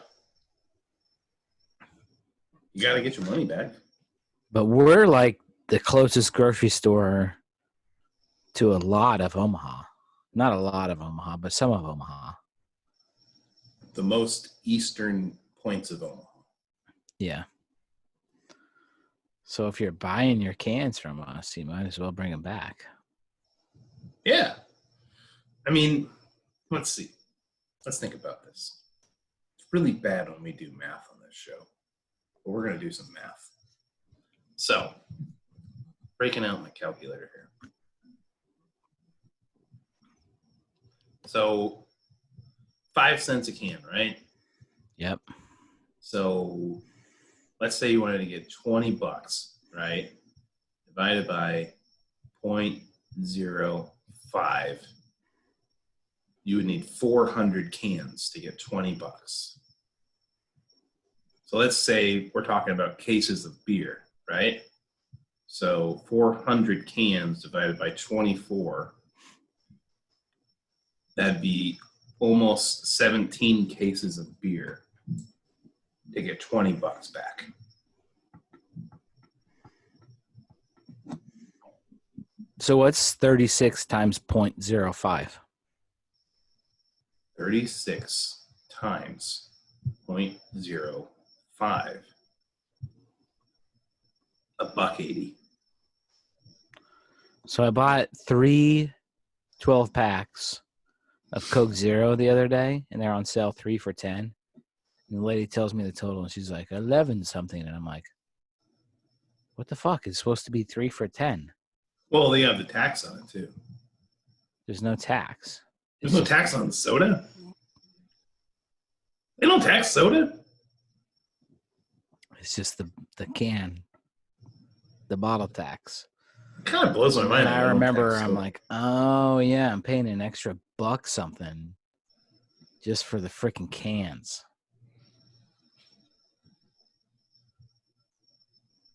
You got to get your money back. But we're like the closest grocery store to a lot of Omaha. Not a lot of Omaha, but some of Omaha. The most eastern points of Omaha. Yeah. So if you're buying your cans from us, you might as well bring them back. Yeah. I mean, let's see. Let's think about this. It's really bad when we do math on this show, but we're going to do some math. So, breaking out my calculator here. So, 5 cents a can, right? Yep. So, let's say you wanted to get $20, right? Divided by 0.05. You would need 400 cans to get $20. So let's say we're talking about cases of beer, right? So 400 cans divided by 24, that'd be almost 17 cases of beer to get $20 back. So what's 36 times 0.05? 36 times 0.05. $1.80. So I bought 3 12-packs of Coke Zero the other day, and they're on sale 3 for $10. And the lady tells me the total, and she's like 11 something, and I'm like, what the fuck? It's supposed to be 3 for $10. Well, they have the tax on it too. There's no tax. There's no tax on soda? They don't tax soda? It's just the can, the bottle tax. It kind of blows my mind. And I remember I'm like, oh, yeah, I'm paying an extra $1 something just for the freaking cans.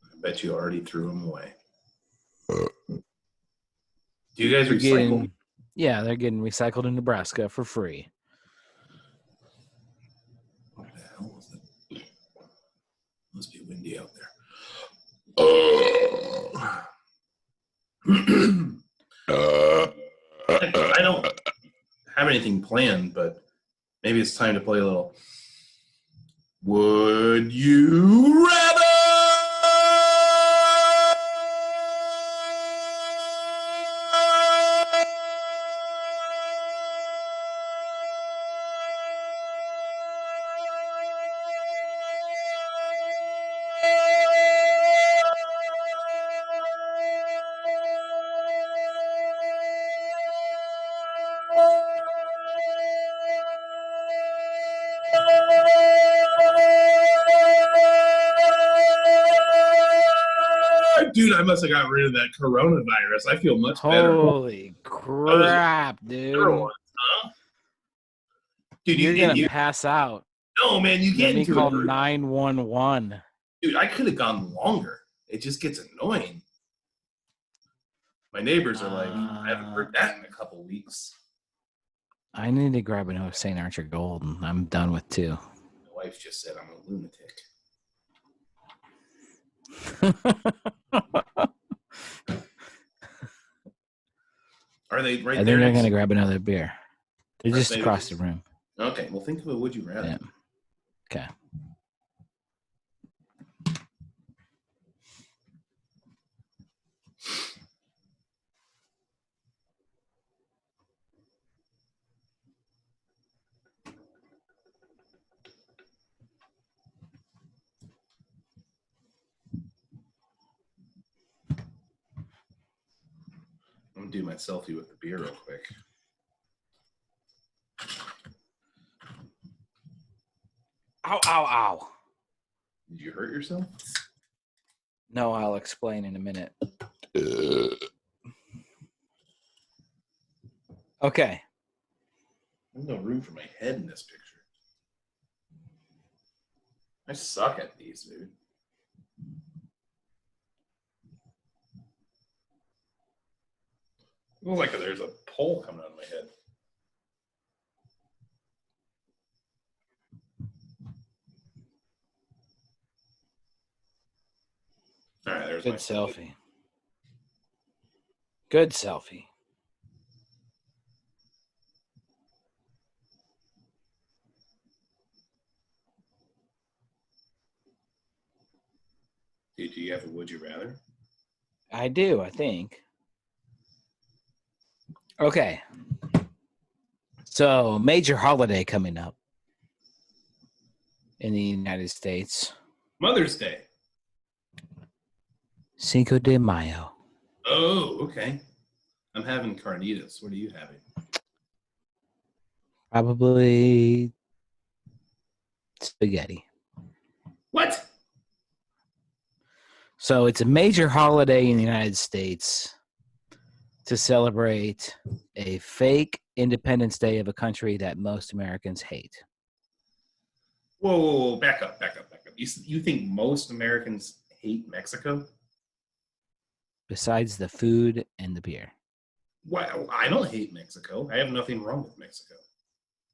I bet you already threw them away. Do you guys recycle? Yeah, they're getting recycled in Nebraska for free. What the hell was it? Must be windy out there. I don't have anything planned, but maybe it's time to play a little Would You Rather? Dude, I must have got rid of that coronavirus. I feel much better. Holy crap, dude. Huh? Dude, You're going to pass out. No, man, you get into call 911. Dude, I could have gone longer. It just gets annoying. My neighbors are like, I haven't heard that in a couple weeks. I need to grab another St. Archer Gold, and I'm done with 2. My wife just said I'm a lunatic. Are they right I there? think they're going to grab another beer. They're just across the room. Okay, well, think of a would you rather. Yeah. Okay. I'm going to do my selfie with the beer real quick. Ow, ow, ow. Did you hurt yourself? No, I'll explain in a minute. Okay. There's no room for my head in this picture. I suck at these, dude. It looks like there's a pole coming out of my head. All right, there's Good my selfie. Good selfie. Do you have a would you rather? I do, I think. Okay. So, major holiday coming up in the United States. Mother's Day. Cinco de Mayo. Oh, okay. I'm having carnitas. What are you having? Probably spaghetti. What? So it's a major holiday in the United States to celebrate a fake Independence Day of a country that most Americans hate. Whoa, back up. You think most Americans hate Mexico? Besides the food and the beer. Well, I don't hate Mexico. I have nothing wrong with Mexico.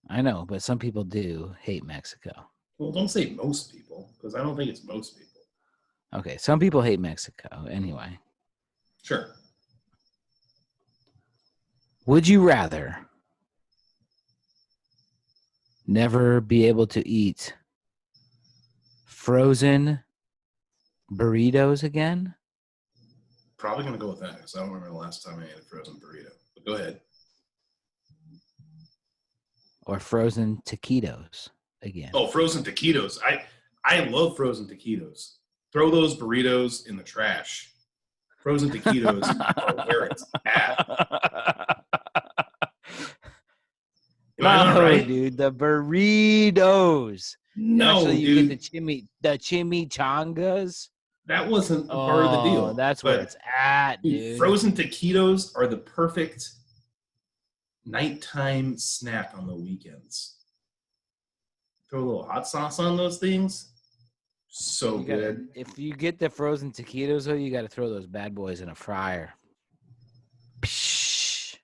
I know, but some people do hate Mexico. Well, don't say most people, because I don't think it's most people. Okay, some people hate Mexico. Anyway. Sure. Would you rather never be able to eat frozen burritos again? Probably going to go with that, because I don't remember the last time I ate a frozen burrito. But go ahead. Or frozen taquitos again? Oh, frozen taquitos. I love frozen taquitos. Throw those burritos in the trash. Frozen taquitos are where it's at. Am I not right? Dude, the burritos. No, actually, you dude. get the chimichangas. That wasn't a part of the deal. That's where it's at, dude. Frozen taquitos are the perfect nighttime snack on the weekends. Throw a little hot sauce on those things. So good. If you get the frozen taquitos, though, you got to throw those bad boys in a fryer. Psh.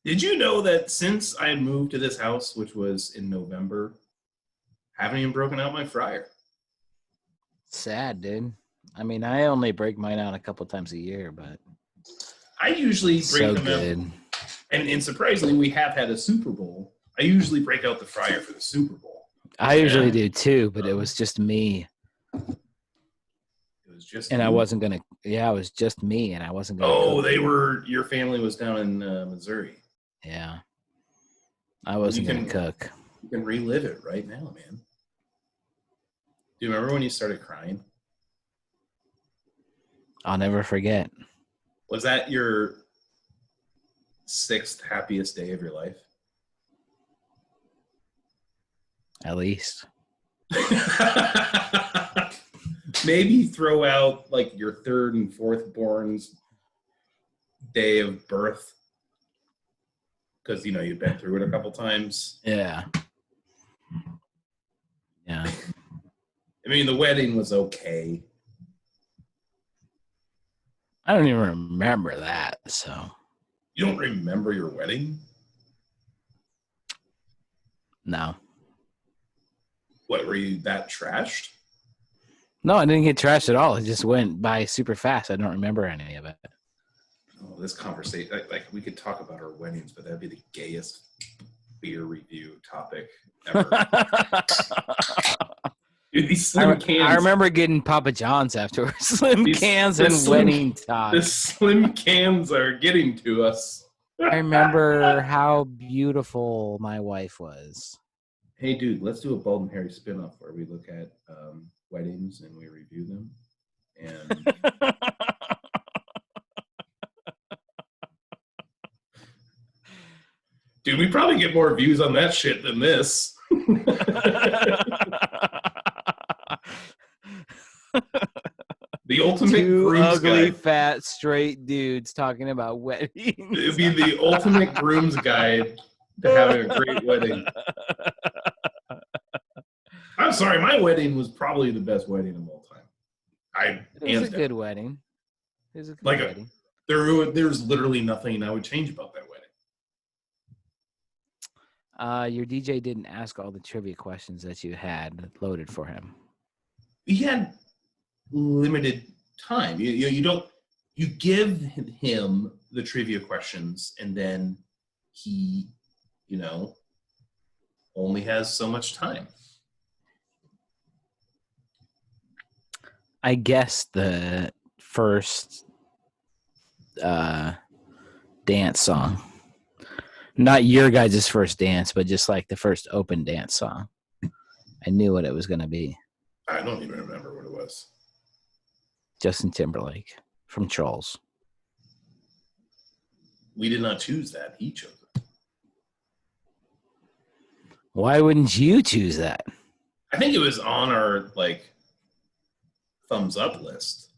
Did you know that since I moved to this house, which was in November, I haven't even broken out my fryer? Sad, dude. I mean, I only break mine out a couple times a year, but I usually break them out. And surprisingly, we have had a Super Bowl. I usually break out the fryer for the Super Bowl. I usually do too, but it was just me. It was just and you? I wasn't gonna. Yeah, it was just me, and I wasn't gonna. Oh, your family was down in Missouri. Yeah, I wasn't gonna cook. You can relive it right now, man. Do you remember when you started crying? I'll never forget. Was that your 6th happiest day of your life? At least. Maybe throw out like your 3rd and 4th born's day of birth. Because, you've been through it a couple times. Yeah. Yeah. I mean, the wedding was okay. I don't even remember that, so. You don't remember your wedding? No. What, were you that trashed? No, I didn't get trashed at all. It just went by super fast. I don't remember any of it. Oh, this conversation, like we could talk about our weddings, but that'd be the gayest beer review topic ever. Dude, these slim cans. I remember getting Papa John's afterwards. Slim cans and wedding talk. The slim cans are getting to us. I remember how beautiful my wife was. Hey, dude, let's do a Bald and Harry spinoff where we look at weddings and we review them. And dude, we probably get more views on that shit than this. The ultimate Two groom's ugly, guide. fat, straight dudes talking about weddings. It'd be the ultimate groom's guide to having a great wedding. I'm sorry, my wedding was probably the best wedding of all time. It was a good wedding. It was a good wedding. There's literally nothing I would change about that wedding. Your DJ didn't ask all the trivia questions that you had loaded for him. He had limited time. You give him the trivia questions, and then he, only has so much time. I guess the first dance song, not your guys' first dance, but just like the first open dance song. I knew what it was going to be. I don't even remember what it was. Justin Timberlake from Trolls. We did not choose that. He chose it. Why wouldn't you choose that? I think it was on our thumbs up list,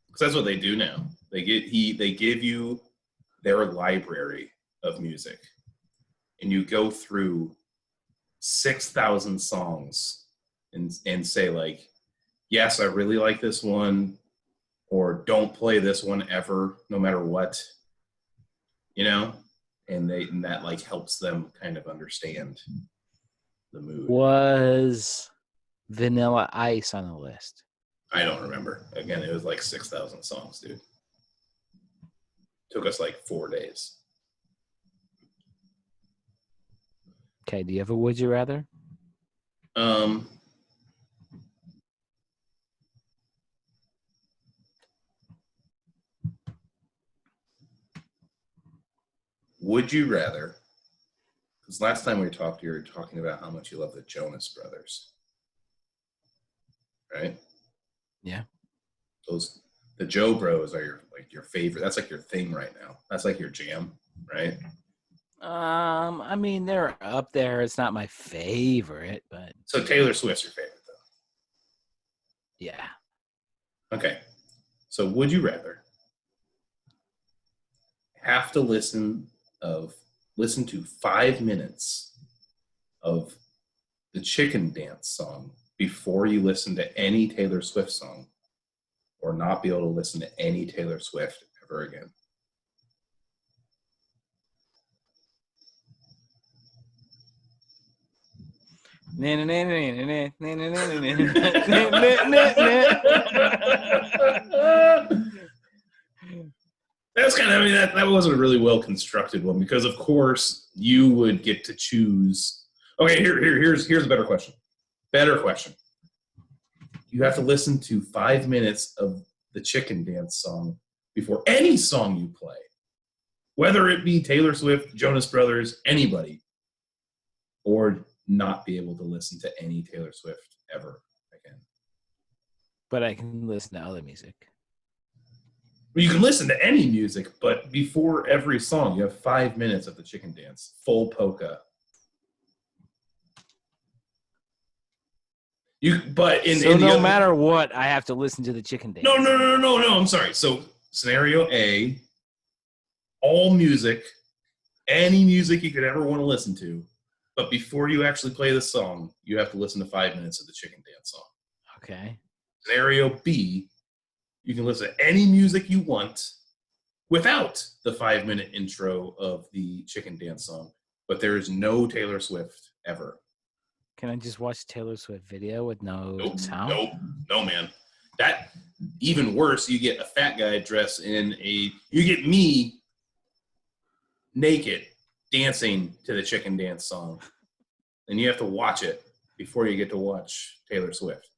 because that's what they do now. They give you their library of music, and you go through 6,000 songs and say yes, I really like this one, or don't play this one ever, no matter what, and that helps them kind of understand the mood. Was Vanilla Ice on the list? I don't remember. Again, it was 6,000 songs, dude. Took us 4 days. Okay, do you have a would you rather? Would you rather? Because last time we talked, you were talking about how much you love the Jonas Brothers, right? Yeah. The Joe Bros are your favorite. That's your thing right now. That's your jam, right? I mean, they're up there. It's not my favorite, but so Taylor Swift's your favorite, though. Yeah. Okay. So would you rather have to listen to 5 minutes of the Chicken Dance song before you listen to any Taylor Swift song, or not be able to listen to any Taylor Swift ever again? That's that wasn't a really well constructed one, because of course you would get to choose. Okay, here's a better question. You have to listen to 5 minutes of the Chicken Dance song before any song you play, whether it be Taylor Swift, Jonas Brothers, anybody, or not be able to listen to any Taylor Swift ever again. But I can listen to other music. Well, you can listen to any music, but before every song, you have 5 minutes of the Chicken Dance, full polka. No matter what, I have to listen to the Chicken Dance. No. I'm sorry. So scenario A, all music, any music you could ever want to listen to, but before you actually play the song, you have to listen to 5 minutes of the Chicken Dance song. Okay. Scenario B, you can listen to any music you want without the 5-minute intro of the Chicken Dance song, but there is no Taylor Swift ever. Can I just watch Taylor Swift video with no sound? Nope. No, man. That even worse, you get a fat guy dressed you get me naked dancing to the chicken dance song. And you have to watch it before you get to watch Taylor Swift.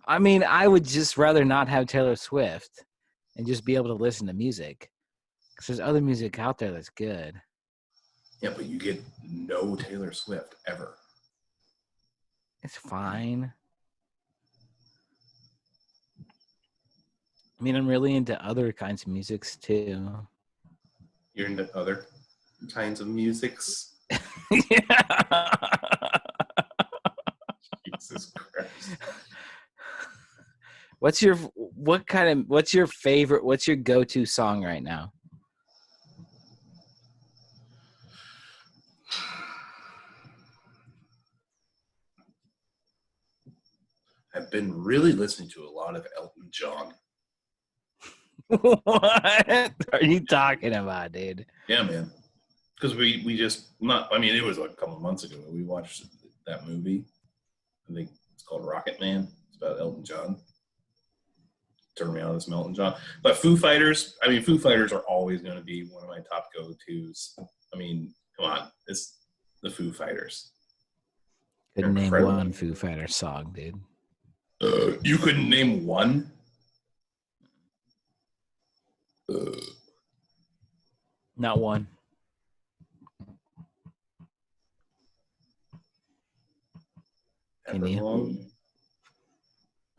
I mean, I would just rather not have Taylor Swift and just be able to listen to music. Because there's other music out there that's good. Yeah, but you get no Taylor Swift ever. It's fine. I mean, I'm really into other kinds of musics too. You're into other kinds of musics? Yeah. Jesus Christ. What's your favorite, what's your go-to song right now? I've been really listening to a lot of Elton John. What are you talking about, dude? Yeah, man. Because we just it was like a couple of months ago we watched that movie. I think it's called Rocket Man. It's about Elton John. Turned me on to some Elton John. But Foo Fighters are always going to be one of my top go-tos. I mean, come on. It's the Foo Fighters. Couldn't name one Foo Fighters song, dude. You couldn't name one? Not one. Can Everlong? you?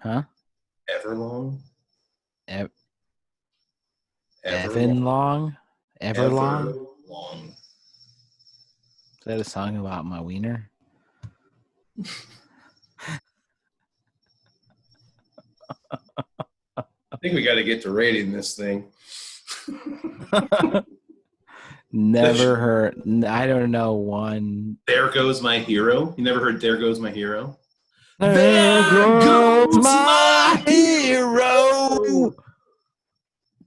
Huh? Everlong? Everlong? Everlong? Everlong. Is that a song about my wiener? I think we got to get to rating this thing. Never heard. I don't know one. There Goes My Hero. You never heard There Goes My Hero? There goes my hero.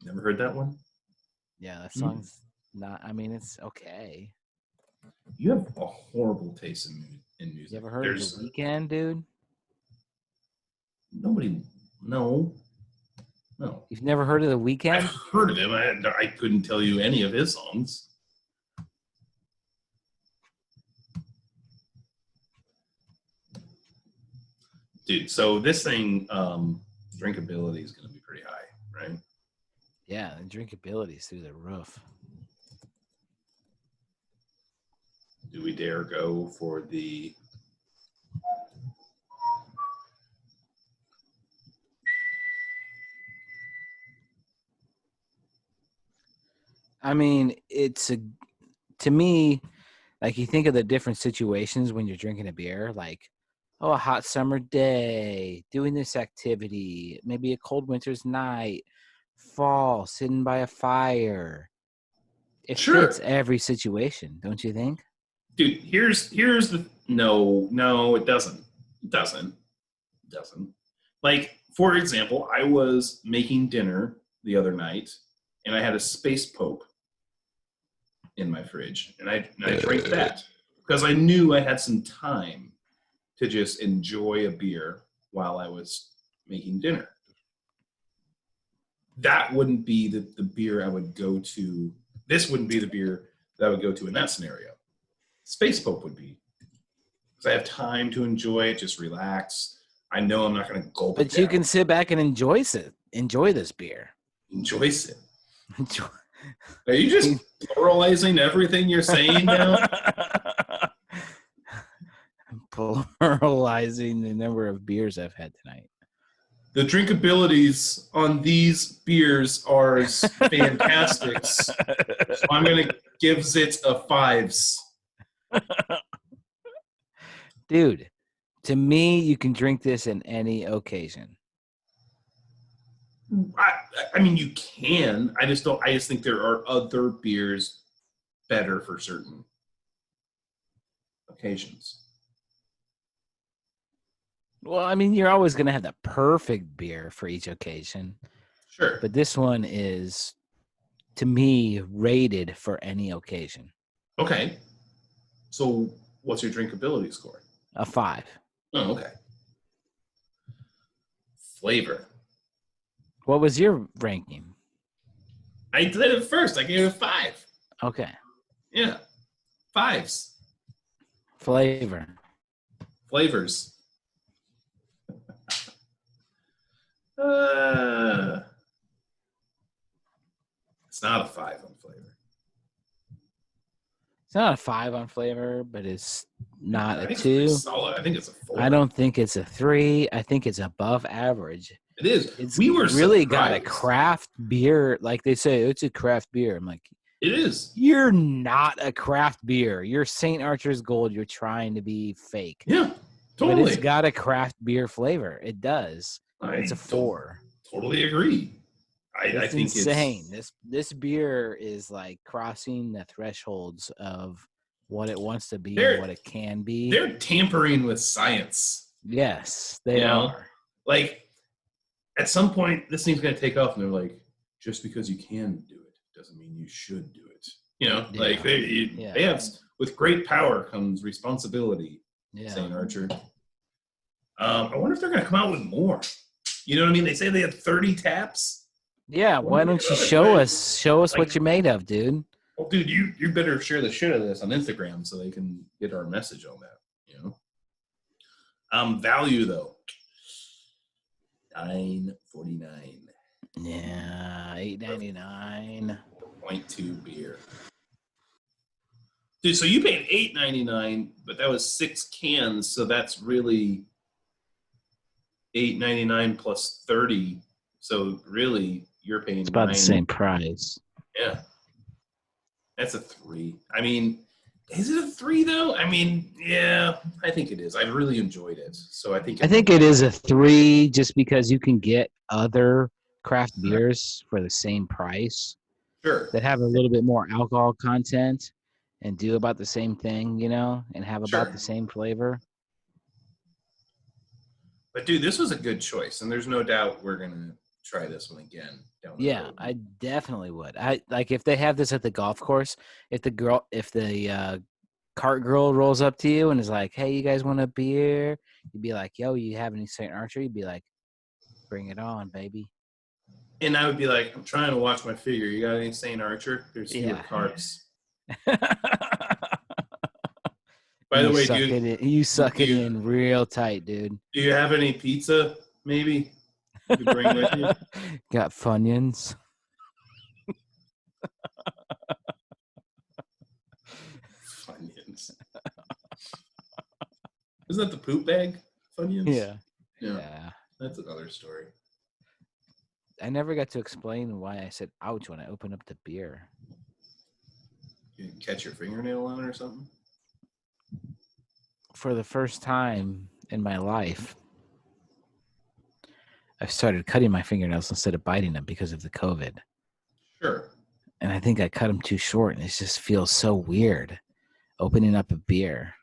Never heard that one? Yeah, that song's not. I mean, it's okay. You have a horrible taste in music. You ever heard of The Weeknd, dude? Nobody. No. You've never heard of The Weeknd? I've heard of him. I couldn't tell you any of his songs. Dude, so this thing, drinkability is going to be pretty high, right? Yeah, the drinkability is through the roof. Do we dare go for the... I mean, to me, like you think of the different situations when you're drinking a beer, like, oh, a hot summer day, doing this activity, maybe a cold winter's night, fall, sitting by a fire. It fits every situation, don't you think? Dude, here's the... No, it doesn't. It doesn't. Like, for example, I was making dinner the other night, and I had a Space Pope in my fridge, and I drank that because I knew I had some time to just enjoy a beer while I was making dinner. That wouldn't be the beer I would go to. This wouldn't be the beer that I would go to in that scenario. Space Pope would be, because I have time to enjoy it, just relax. I know I'm not going to gulp it But you down. can sit back and enjoy this beer. Enjoy it. Are you just pluralizing everything you're saying now? Pluralizing the number of beers I've had tonight. The drinkabilities on these beers are fantastic. So I'm going to give it a 5s. Dude, to me, you can drink this in any occasion. I mean, you can. I just think there are other beers better for certain occasions. Well, I mean, you're always going to have the perfect beer for each occasion. Sure. But this one is, to me, rated for any occasion. Okay. So What's your drinkability score? A 5. Oh, okay. Flavor. What was your ranking? I did it first. I gave it a 5. Okay. Yeah. 5s. Flavors. It's not a 5 on flavor. It's not a 5 on flavor, but it's not I a think 2. It's solid. I think it's a 4. I don't think it's a 3. I think it's above average. It is. It's We were really surprised. got a craft beer. Like they say, it's a craft beer. I'm like, it is. You're not a craft beer. You're St. Archer's Gold. You're trying to be fake. Yeah, totally. But it's got a craft beer flavor. It does. It's a 4. Totally agree. I think insane. This beer is like crossing the thresholds of what it wants to be and what it can be. They're tampering with science. Yes, they are. Like, at some point, this thing's going to take off, and they're like, just because you can do it doesn't mean you should do it. Like they have, with great power comes responsibility. St. Archer. I wonder if they're going to come out with more. You know what I mean? They say they had 30 taps. Yeah, why don't you show us what you're made of, dude? Well, dude, you better share the shit out of this on Instagram so they can get our message on that. Value though, $9.49. Yeah, $8.99. 0.2 beer. Dude, so you paid $8.99, but that was 6 cans, so that's really $8.99 plus 30. So really, you're paying. It's about the same price. Yeah, that's a 3. I mean, is it a 3 though? I mean, yeah, I think it is. I really enjoyed it, so I think it is a 3, just because you can get other craft beers for the same price. Sure. That have a little bit more alcohol content and do about the same thing, and have about the same flavor. But dude, this was a good choice, and there's no doubt we're gonna try this one again down the road. I definitely would. I like if they have this at the golf course. If the cart girl rolls up to you and is like, "Hey, you guys want a beer?" You'd be like, "Yo, you have any St. Archer?" You'd be like, "Bring it on, baby." And I would be like, "I'm trying to watch my figure. You got any St. Archer? There's fewer carts." By the way, dude, you suck it in real tight, dude. Do you have any pizza? Maybe you could bring with you. Got Funyuns. Funyuns. Isn't that the poop bag? Funyuns. Yeah. That's another story. I never got to explain why I said "ouch" when I opened up the beer. You didn't catch your fingernail on it or something? For the first time in my life, I've started cutting my fingernails instead of biting them because of the COVID. Sure. And I think I cut them too short, and it just feels so weird opening up a beer.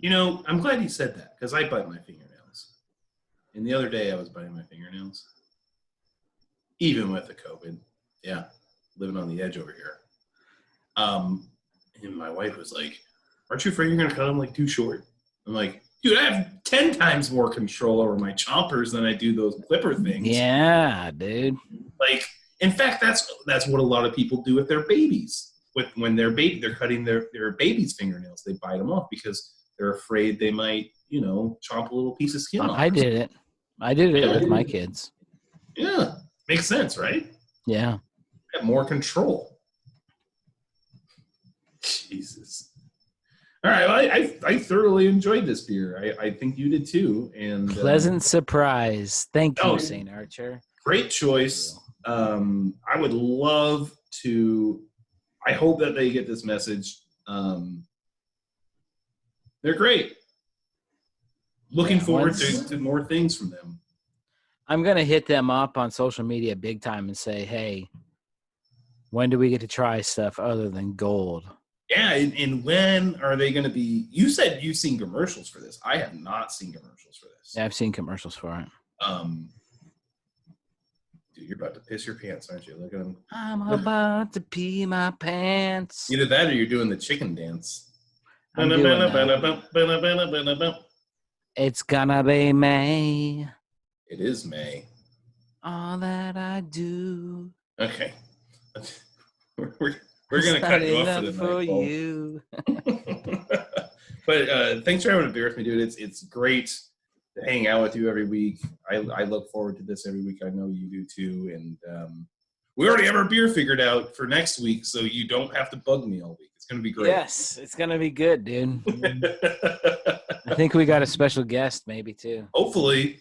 I'm glad you said that because I bite my fingernails. And the other day I was biting my fingernails. Even with the COVID. Yeah. Living on the edge over here. And my wife was like, "Aren't you afraid you're going to cut them too short?" I'm like, "Dude, I have 10 times more control over my chompers than I do those clipper things." Yeah, dude. In fact, that's what a lot of people do with their babies. When they're cutting their baby's fingernails, they bite them off because they're afraid they might, chomp a little piece of skin off. I did it. I did it with my kids. Yeah. Makes sense, right? Yeah. Have more control. Jesus. All right. Well, I thoroughly enjoyed this beer. I think you did too. And pleasant surprise. Thank you, St. Archer. Great choice. I would love to. I hope that they get this message. They're great. Looking forward to more things from them. I'm going to hit them up on social media big time and say, "Hey, when do we get to try stuff other than gold?" Yeah, and when are they going to be? You said you've seen commercials for this. I have not seen commercials for this. Yeah, I've seen commercials for it. Dude, you're about to piss your pants, aren't you? Look at them. I'm about to pee my pants. Either that or you're doing the chicken dance. I'm doing that. It's gonna be May. It is May. All that I do. Okay. We're gonna cut you off for tonight, you. But thanks for having a beer with me, dude. It's great to hang out with you every week. I look forward to this every week. I know you do too. And we already have our beer figured out for next week, so you don't have to bug me all week. It's gonna be great. Yes, it's gonna be good, dude. I think we got a special guest, maybe too. Hopefully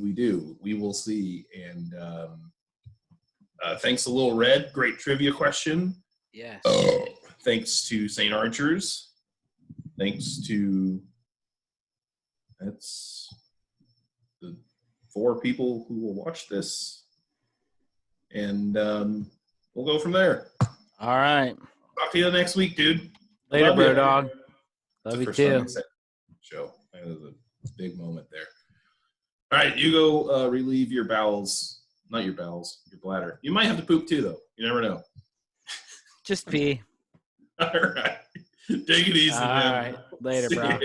we do. We will see. And thanks to Lil Red, great trivia question. Yes. Thanks to St. Archers. Thanks to that's the 4 people who will watch this, and we'll go from there. All right. Talk to you next week, dude. Later, Love bro, you. dog. Love you too. Show. That was a big moment there. All right, you go relieve your bowels. Not your bowels, your bladder. You might have to poop too, though. You never know. Just pee. All right. Take it easy, man. All right. Later, See bro. ya.